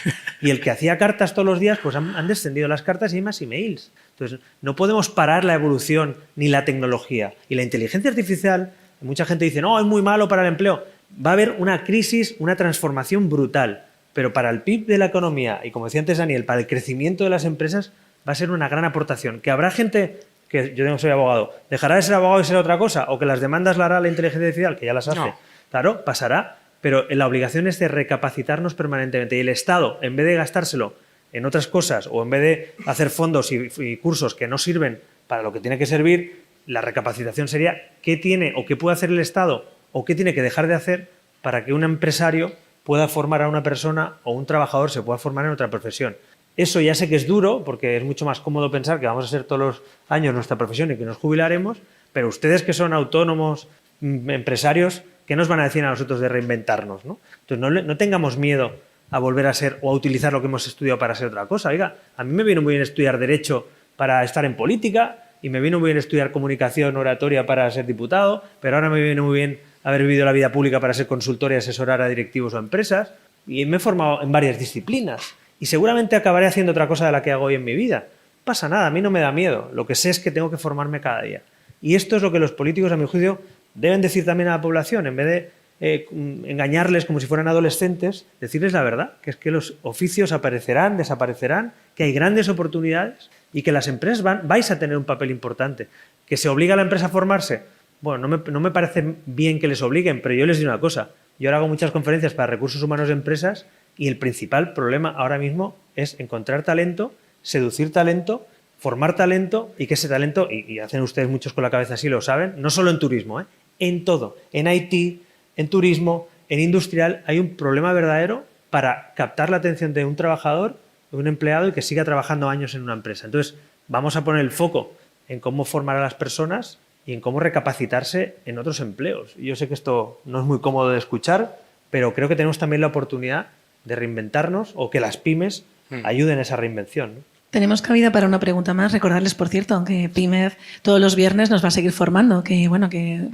Y el que hacía cartas todos los días, pues han descendido las cartas y hay más emails. Entonces, no podemos parar la evolución ni la tecnología. Y la inteligencia artificial, mucha gente dice, no, es muy malo para el empleo. Va a haber una crisis, una transformación brutal. Pero para el PIB de la economía, y como decía antes Daniel, para el crecimiento de las empresas, va a ser una gran aportación. Que habrá gente que, yo no soy abogado, dejará de ser abogado y será otra cosa, o que las demandas las hará la inteligencia artificial, que ya las hace. No. Claro, pasará, pero la obligación es de recapacitarnos permanentemente. Y el Estado, en vez de gastárselo en otras cosas, o en vez de hacer fondos y cursos que no sirven para lo que tiene que servir, la recapacitación sería qué tiene o qué puede hacer el Estado o qué tiene que dejar de hacer para que un empresario pueda formar a una persona o un trabajador se pueda formar en otra profesión. Eso ya sé que es duro, porque es mucho más cómodo pensar que vamos a ser todos los años nuestra profesión y que nos jubilaremos, pero ustedes que son autónomos, empresarios, ¿qué nos van a decir a nosotros de reinventarnos, ¿no? Entonces no tengamos miedo a volver a ser o a utilizar lo que hemos estudiado para ser otra cosa. Oiga, a mí me vino muy bien estudiar Derecho para estar en política y me vino muy bien estudiar Comunicación, Oratoria para ser diputado, pero ahora me viene muy bien haber vivido la vida pública para ser consultor y asesorar a directivos o empresas, y me he formado en varias disciplinas. Y seguramente acabaré haciendo otra cosa de la que hago hoy en mi vida. No pasa nada, a mí no me da miedo. Lo que sé es que tengo que formarme cada día. Y esto es lo que los políticos, a mi juicio, deben decir también a la población. En vez de engañarles como si fueran adolescentes, decirles la verdad, que es que los oficios aparecerán, desaparecerán, que hay grandes oportunidades y que las empresas vais a tener un papel importante. ¿Que se obliga a la empresa a formarse? Bueno, no me parece bien que les obliguen, pero yo les digo una cosa. Yo ahora hago muchas conferencias para recursos humanos de empresas y el principal problema ahora mismo es encontrar talento, seducir talento, formar talento y que ese talento, y hacen ustedes muchos con la cabeza así, lo saben, no solo en turismo, en todo, en IT, en turismo, en industrial, hay un problema verdadero para captar la atención de un trabajador, de un empleado y que siga trabajando años en una empresa. Entonces, vamos a poner el foco en cómo formar a las personas y en cómo recapacitarse en otros empleos. Yo sé que esto no es muy cómodo de escuchar, pero creo que tenemos también la oportunidad de reinventarnos o que las pymes ayuden a esa reinvención, ¿no? Tenemos cabida para una pregunta más. Recordarles, por cierto, que PIMEF todos los viernes nos va a seguir formando, que bueno, que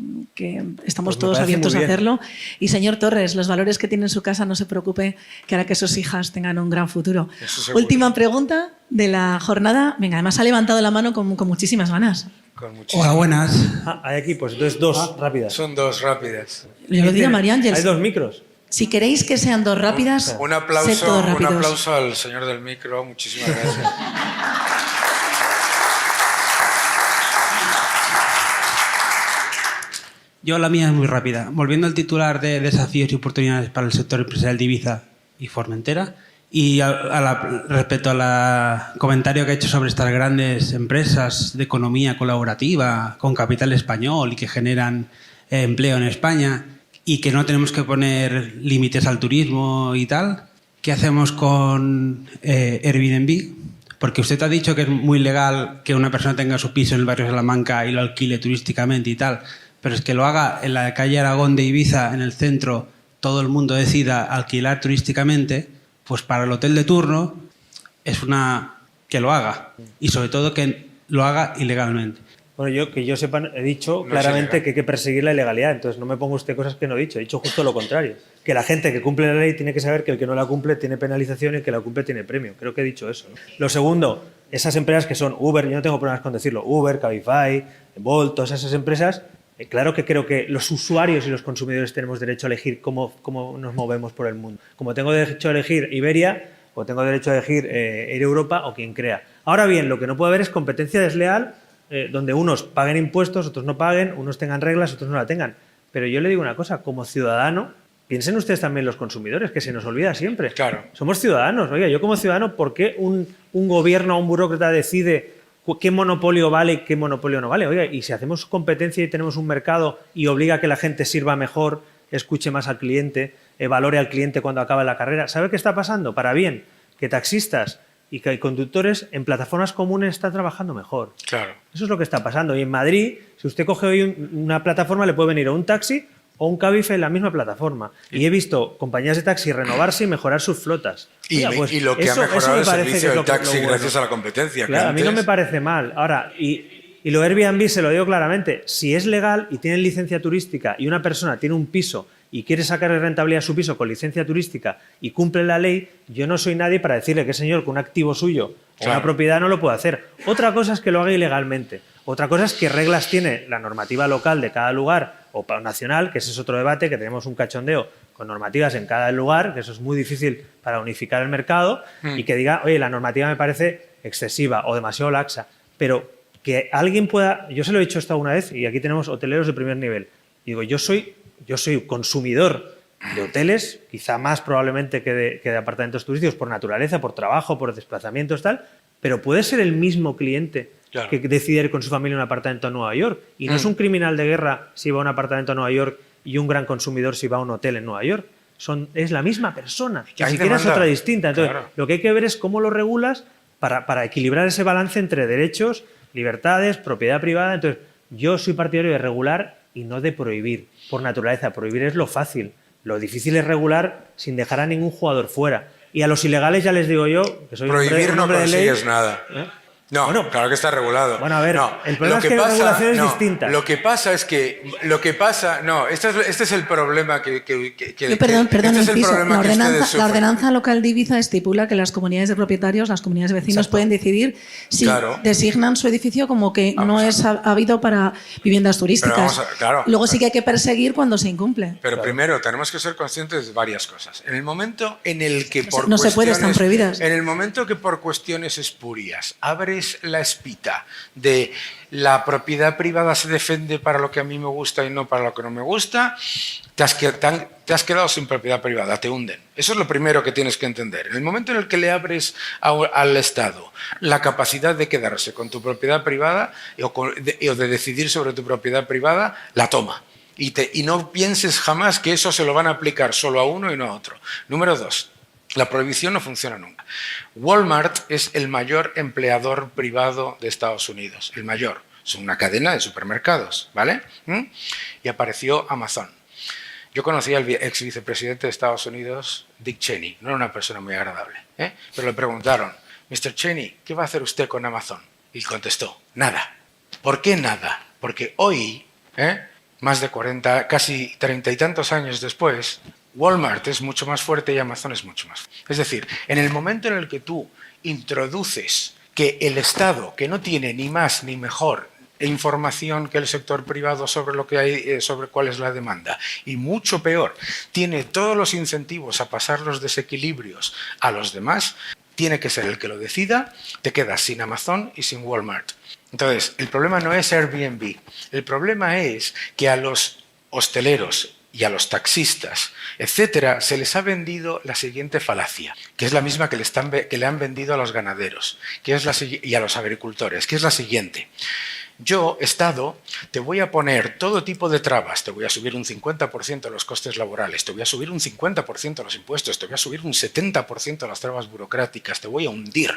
estamos todos abiertos a hacerlo. Y señor Torres, los valores que tiene en su casa, no se preocupe, que hará que sus hijas tengan un gran futuro. Última pregunta de la jornada. Venga, además ha levantado la mano con muchísimas ganas. Hola, buenas. Hay aquí, pues entonces dos rápidas. Son dos rápidas. Yo lo digo a María Ángeles. Hay dos micros. Si queréis que sean dos rápidas, un aplauso al señor del micro. Muchísimas gracias. Yo la mía es muy rápida. Volviendo al titular de desafíos y oportunidades para el sector empresarial de Ibiza y Formentera, y respecto al comentario que ha hecho sobre estas grandes empresas de economía colaborativa con capital español y que generan empleo en España, y que no tenemos que poner límites al turismo y tal. ¿Qué hacemos con Airbnb? Porque usted ha dicho que es muy legal que una persona tenga su piso en el barrio de Salamanca y lo alquile turísticamente y tal, pero es que lo haga en la calle Aragón de Ibiza, en el centro, todo el mundo decida alquilar turísticamente, pues para el hotel de turno es que lo haga. Y sobre todo que lo haga ilegalmente. Bueno, que yo sepa, he dicho claramente que hay que perseguir la ilegalidad, entonces no me ponga usted cosas que no he dicho justo lo contrario. Que la gente que cumple la ley tiene que saber que el que no la cumple tiene penalización y el que la cumple tiene premio. Creo que he dicho eso, ¿no? Lo segundo, esas empresas que son Uber, yo no tengo problemas con decirlo, Uber, Cabify, Bolt, todas esas empresas Claro que creo que los usuarios y los consumidores tenemos derecho a elegir cómo nos movemos por el mundo. Como tengo derecho a elegir Iberia, o tengo derecho a elegir Air Europa o quien crea. Ahora bien, lo que no puede haber es competencia desleal, donde unos paguen impuestos, otros no paguen, unos tengan reglas, otros no la tengan. Pero yo le digo una cosa, como ciudadano, piensen ustedes también los consumidores, que se nos olvida siempre. Claro. Somos ciudadanos. Oiga, yo como ciudadano, ¿por qué un gobierno o un burócrata decide qué monopolio vale y qué monopolio no vale? Oiga, y si hacemos competencia y tenemos un mercado y obliga a que la gente sirva mejor, escuche más al cliente, valore al cliente cuando acabe la carrera, ¿sabe qué está pasando? Para bien, que taxistas y que conductores en plataformas comunes están trabajando mejor. Claro. Eso es lo que está pasando. Y en Madrid, si usted coge hoy una plataforma, le puede venir o un taxi o un Cabify en la misma plataforma. Y he visto compañías de taxi renovarse y mejorar sus flotas. Y, Oiga, pues y lo que eso ha mejorado me el parece servicio que del es taxi bueno. gracias a la competencia. Claro, que a mí no antes- me parece mal. Ahora, y lo Airbnb se lo digo claramente, si es legal y tienen licencia turística y una persona tiene un piso y quiere sacarle rentabilidad a su piso con licencia turística y cumple la ley, yo no soy nadie para decirle que señor con un activo suyo o Claro. una propiedad no lo puede hacer. Otra cosa es que lo haga ilegalmente. Otra cosa es qué reglas tiene la normativa local de cada lugar o nacional, que ese es otro debate, que tenemos un cachondeo con normativas en cada lugar, que eso es muy difícil para unificar el mercado, y que diga, oye, la normativa me parece excesiva o demasiado laxa, pero que alguien pueda... Yo se lo he dicho esto alguna vez, y aquí tenemos hoteleros de primer nivel. Digo, yo soy consumidor de hoteles, quizá más probablemente que de apartamentos turísticos, por naturaleza, por trabajo, por desplazamientos, tal, pero puede ser el mismo cliente Claro. que decide ir con su familia a un apartamento a Nueva York. Y no es un criminal de guerra si va a un apartamento a Nueva York y un gran consumidor si va a un hotel en Nueva York. Es la misma persona, Que ni hay siquiera es demanda. otra distinta. Entonces, Claro. lo que hay que ver es cómo lo regulas para equilibrar ese balance entre derechos, libertades, propiedad privada. Entonces, yo soy partidario de regular y no de prohibir. Por naturaleza, prohibir es lo fácil. Lo difícil es regular sin dejar a ningún jugador fuera. Y a los ilegales ya les digo yo, que soy Prohibir un no hombre de ley. consigues nada. ¿Eh? No, Bueno, claro que está regulado. bueno, a ver, No, el problema lo es que la regulación es no, distinta. Lo que pasa es que... No, este es el problema que Yo, perdón, este es el inciso. problema La que ustedes ordenanza, sufren. la ordenanza local de Ibiza estipula que las comunidades de propietarios, las comunidades de vecinos Exacto. pueden decidir si Claro. designan su edificio como que Vamos no es habido para viviendas turísticas. vamos claro. Luego sí que hay que perseguir cuando se incumple. Pero primero tenemos que ser conscientes de varias cosas. En el momento en el que por no se puede, están cuestiones- prohibidas. En el momento que por cuestiones espurias abres la espita de la propiedad privada se defiende para lo que a mí me gusta y no para lo que no me gusta, te has quedado sin propiedad privada, te hunden. Eso es lo primero que tienes que entender. En el momento en el que le abres al Estado la capacidad de quedarse con tu propiedad privada o de decidir sobre tu propiedad privada, la toma. Y no pienses jamás que eso se lo van a aplicar solo a uno y no a otro. Número 2. La prohibición no funciona nunca. Walmart es el mayor empleador privado de Estados Unidos, el mayor. Es una cadena de supermercados, ¿vale? Y apareció Amazon. Yo conocí al ex vicepresidente de Estados Unidos, Dick Cheney. No era una persona muy agradable, pero le preguntaron, Mr. Cheney, ¿qué va a hacer usted con Amazon? Y contestó, nada. ¿Por qué nada? Porque hoy, más de 40, casi 30 y tantos años después, Walmart es mucho más fuerte y Amazon es mucho más fuerte. Es decir, en el momento en el que tú introduces que el Estado, que no tiene ni más ni mejor información que el sector privado sobre lo que hay, sobre cuál es la demanda, y mucho peor, tiene todos los incentivos a pasar los desequilibrios a los demás, tiene que ser el que lo decida, te quedas sin Amazon y sin Walmart. Entonces, el problema no es Airbnb, el problema es que a los hosteleros y a los taxistas, etcétera, se les ha vendido la siguiente falacia, que es la misma que le han vendido a los ganaderos y a los agricultores, que es la siguiente. Yo, Estado, te voy a poner todo tipo de trabas, te voy a subir un 50% los costes laborales, te voy a subir un 50% los impuestos, te voy a subir un 70% las trabas burocráticas, te voy a hundir,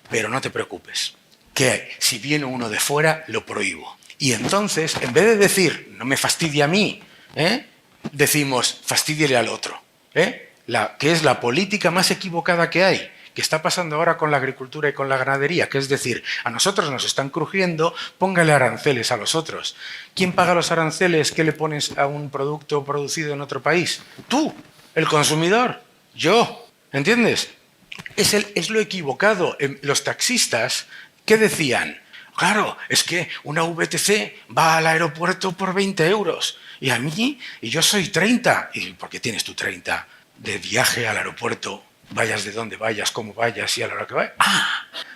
pero no te preocupes, que si viene uno de fuera, lo prohíbo. Y entonces, en vez de decir, no me fastidie a mí, decimos, fastidíele al otro, que es la política más equivocada que hay, que está pasando ahora con la agricultura y con la ganadería, que es decir, a nosotros nos están crujiendo, póngale aranceles a los otros. ¿Quién paga los aranceles que le pones a un producto producido en otro país? Tú, el consumidor, yo, ¿entiendes? Es lo equivocado. Los taxistas, ¿qué decían? Claro, es que una VTC va al aeropuerto por 20 euros y yo soy 30. ¿Y por qué tienes tú 30 de viaje al aeropuerto? Vayas de donde vayas, como vayas y a la hora que vayas.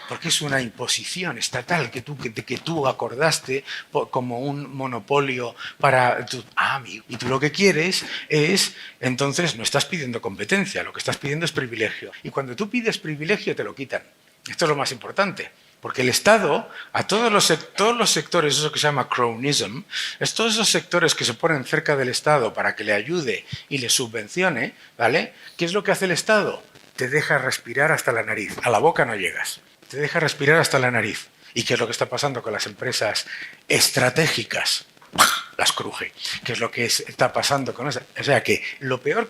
Porque es una imposición estatal que tú acordaste como un monopolio para... amigo. Y tú lo que quieres es... Entonces no estás pidiendo competencia, lo que estás pidiendo es privilegio. Y cuando tú pides privilegio te lo quitan. Esto es lo más importante. Porque el Estado, a todos los sectores, eso que se llama cronyism, es todos esos sectores que se ponen cerca del Estado para que le ayude y le subvencione, ¿vale? ¿Qué es lo que hace el Estado? Te deja respirar hasta la nariz. A la boca no llegas. Te deja respirar hasta la nariz. ¿Y qué es lo que está pasando con las empresas estratégicas? Las cruje. ¿Qué es lo que está pasando con eso? O sea que lo peor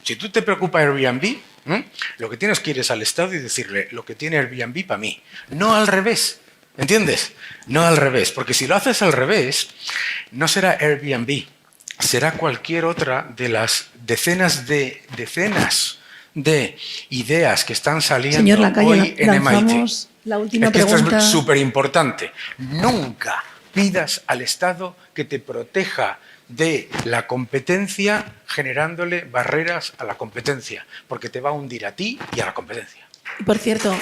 si tú te preocupa Airbnb, lo que tienes que ir es al Estado y decirle lo que tiene Airbnb para mí. No al revés. ¿Entiendes? No al revés. Porque si lo haces al revés, no será Airbnb. Será cualquier otra de las decenas de ideas que están saliendo Señor Lacalle, hoy en lanzamos MIT. la última Esto pregunta. es súper importante. Nunca pidas al Estado que te proteja de la competencia generándole barreras a la competencia, porque te va a hundir a ti y a la competencia. Y por cierto,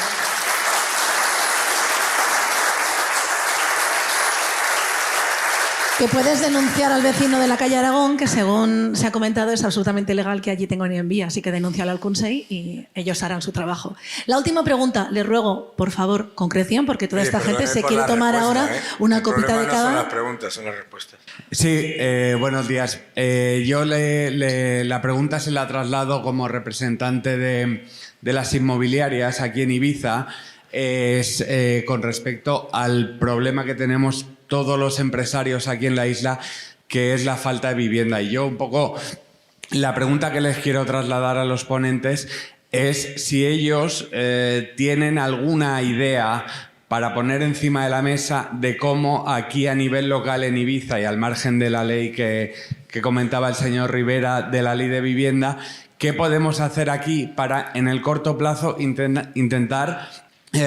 que puedes denunciar al vecino de la calle Aragón, que según se ha comentado es absolutamente ilegal que allí tenga un Airbnb, así que denúncialo al Consell y ellos harán su trabajo. La última pregunta, les ruego, por favor, concreción, porque toda esta gente se quiere tomar ahora una copita de No cava. son las preguntas, son las respuestas. Sí, buenos días. Yo la pregunta se la traslado como representante de las inmobiliarias aquí en Ibiza. Es con respecto al problema que tenemos todos los empresarios aquí en la isla, que es la falta de vivienda. Y yo un poco la pregunta que les quiero trasladar a los ponentes es si ellos tienen alguna idea para poner encima de la mesa de cómo aquí a nivel local en Ibiza y al margen de la ley que comentaba el señor Rivera de la ley de vivienda, qué podemos hacer aquí para en el corto plazo intentar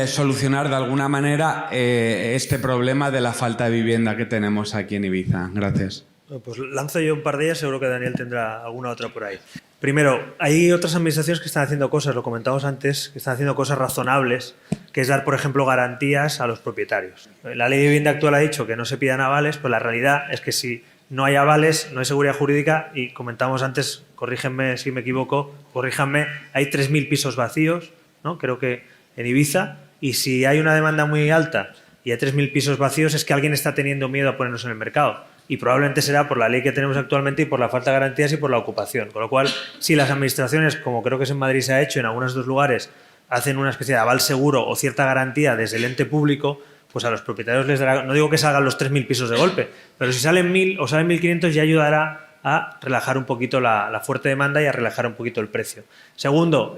solucionar de alguna manera este problema de la falta de vivienda que tenemos aquí en Ibiza. Gracias. Bueno, pues lanzo yo un par de ellas, seguro que Daniel tendrá alguna otra por ahí. Primero, hay otras administraciones que están haciendo cosas, lo comentamos antes, que están haciendo cosas razonables, que es dar, por ejemplo, garantías a los propietarios. La ley de vivienda actual ha dicho que no se pidan avales, pero la realidad es que si no hay avales, no hay seguridad jurídica y comentamos antes, corrígenme si me equivoco, corríjanme, hay 3.000 pisos vacíos, ¿no? Creo que en Ibiza, y si hay una demanda muy alta y hay 3.000 pisos vacíos es que alguien está teniendo miedo a ponernos en el mercado. Y probablemente será por la ley que tenemos actualmente y por la falta de garantías y por la ocupación. Con lo cual, si las administraciones, como creo que es en Madrid se ha hecho, en algunos de los lugares, hacen una especie de aval seguro o cierta garantía desde el ente público, pues a los propietarios les dará, no digo que salgan los 3.000 pisos de golpe, pero si salen 1.000 o salen 1.500 ya ayudará a relajar un poquito la fuerte demanda y a relajar un poquito el precio. Segundo,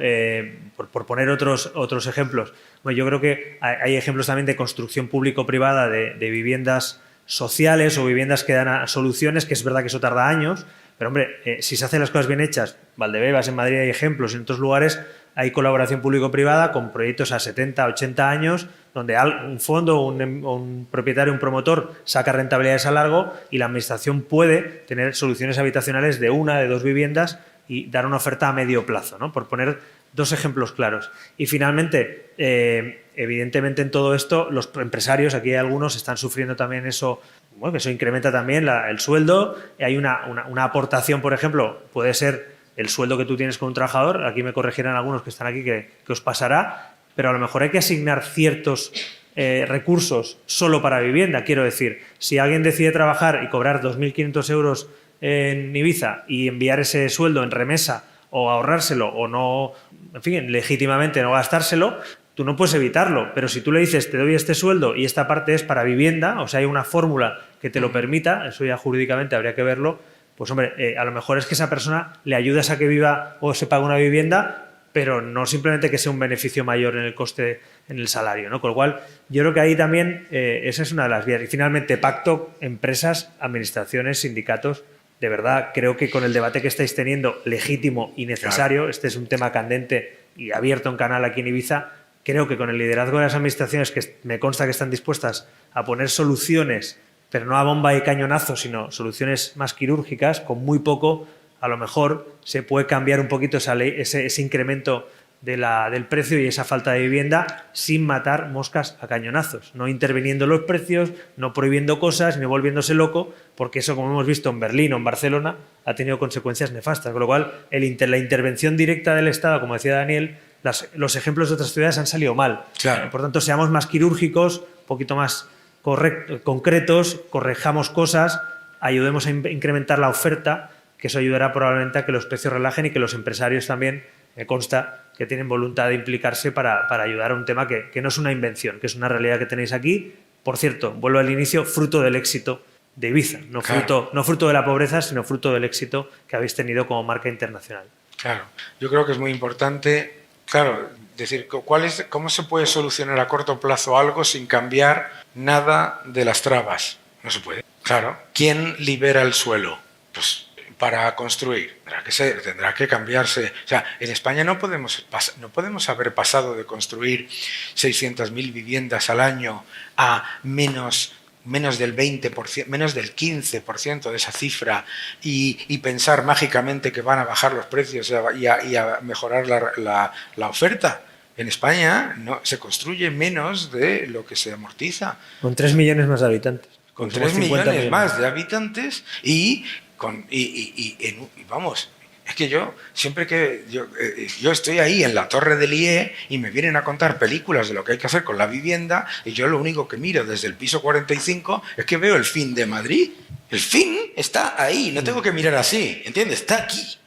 por poner otros ejemplos, bueno, yo creo que hay ejemplos también de construcción público-privada de viviendas sociales o viviendas que dan soluciones, que es verdad que eso tarda años, pero hombre, si se hacen las cosas bien hechas, Valdebebas en Madrid hay ejemplos, en otros lugares hay colaboración público-privada con proyectos a 70, 80 años, donde un fondo, un propietario, un promotor saca rentabilidades a largo y la administración puede tener soluciones habitacionales de una, de dos viviendas y dar una oferta a medio plazo, ¿no? Por poner dos ejemplos claros. Y finalmente, evidentemente en todo esto, los empresarios, aquí hay algunos, están sufriendo también eso, bueno, que eso incrementa también el sueldo. Hay una aportación, por ejemplo, puede ser el sueldo que tú tienes con un trabajador, aquí me corregirán algunos que están aquí que os pasará, pero a lo mejor hay que asignar ciertos recursos solo para vivienda. Quiero decir, si alguien decide trabajar y cobrar 2.500 euros en Ibiza y enviar ese sueldo en remesa o ahorrárselo o no, en fin, legítimamente no gastárselo, tú no puedes evitarlo, pero si tú le dices te doy este sueldo y esta parte es para vivienda, o sea, hay una fórmula que te lo permita, eso ya jurídicamente habría que verlo, pues hombre, a lo mejor es que esa persona le ayudas a que viva o se pague una vivienda, pero no simplemente que sea un beneficio mayor en el coste, en el salario, ¿no? Con lo cual, yo creo que ahí también esa es una de las vías. Y finalmente, pacto, empresas, administraciones, sindicatos. De verdad, creo que con el debate que estáis teniendo, legítimo y necesario, este es un tema candente y abierto en canal aquí en Ibiza, creo que con el liderazgo de las administraciones, que me consta que están dispuestas a poner soluciones, pero no a bomba y cañonazo, sino soluciones más quirúrgicas, con muy poco, a lo mejor se puede cambiar un poquito ese incremento del precio y esa falta de vivienda sin matar moscas a cañonazos, no interviniendo los precios, no prohibiendo cosas, ni volviéndose loco, porque eso, como hemos visto en Berlín o en Barcelona, ha tenido consecuencias nefastas. Con lo cual, la intervención directa del Estado, como decía Daniel, los ejemplos de otras ciudades han salido mal. Claro. Por tanto, seamos más quirúrgicos, un poquito más concretos, corrijamos cosas, ayudemos a incrementar la oferta, que eso ayudará probablemente a que los precios relajen y que los empresarios también, me consta, que tienen voluntad de implicarse para ayudar a un tema que no es una invención, que es una realidad que tenéis aquí. Por cierto, vuelvo al inicio, fruto del éxito de Ibiza, no fruto de la pobreza, sino fruto del éxito que habéis tenido como marca internacional. Claro, yo creo que es muy importante, claro, decir, ¿cómo se puede solucionar a corto plazo algo sin cambiar nada de las trabas? No se puede. Claro, ¿quién libera el suelo? Pues para construir, tendrá que cambiarse. O sea, en España no podemos haber pasado de construir 600.000 viviendas al año a menos del 20%, menos del 15% de esa cifra y pensar mágicamente que van a bajar los precios y a mejorar la oferta. En España no, se construye menos de lo que se amortiza. Con 3 millones más de habitantes. Con 3 millones más de habitantes y vamos, es que yo estoy ahí en la Torre del IE y me vienen a contar películas de lo que hay que hacer con la vivienda y yo lo único que miro desde el piso 45 es que veo el fin de Madrid. El fin está ahí, no tengo que mirar así, ¿entiendes? Está aquí.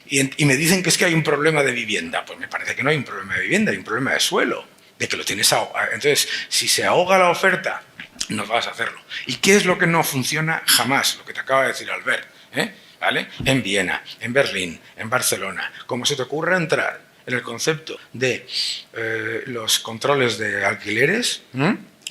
Y me dicen que es que hay un problema de vivienda. Pues me parece que no hay un problema de vivienda, hay un problema de suelo, de que lo tienes ahogado. Entonces, si se ahoga la oferta, no vas a hacerlo. ¿Y qué es lo que no funciona jamás? Lo que te acaba de decir Albert. ¿Vale? En Viena, en Berlín, en Barcelona. Como se te ocurra entrar en el concepto de los controles de alquileres,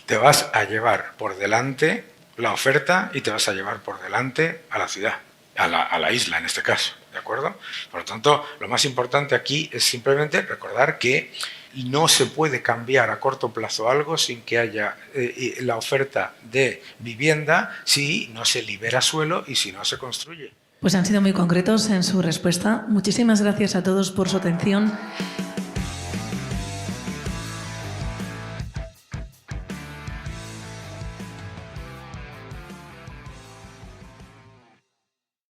te vas a llevar por delante la oferta y te vas a llevar por delante a la ciudad, a la isla en este caso, ¿de acuerdo? Por lo tanto, lo más importante aquí es simplemente recordar que no se puede cambiar a corto plazo algo sin que haya la oferta de vivienda si no se libera suelo y si no se construye. Pues han sido muy concretos en su respuesta. Muchísimas gracias a todos por su atención.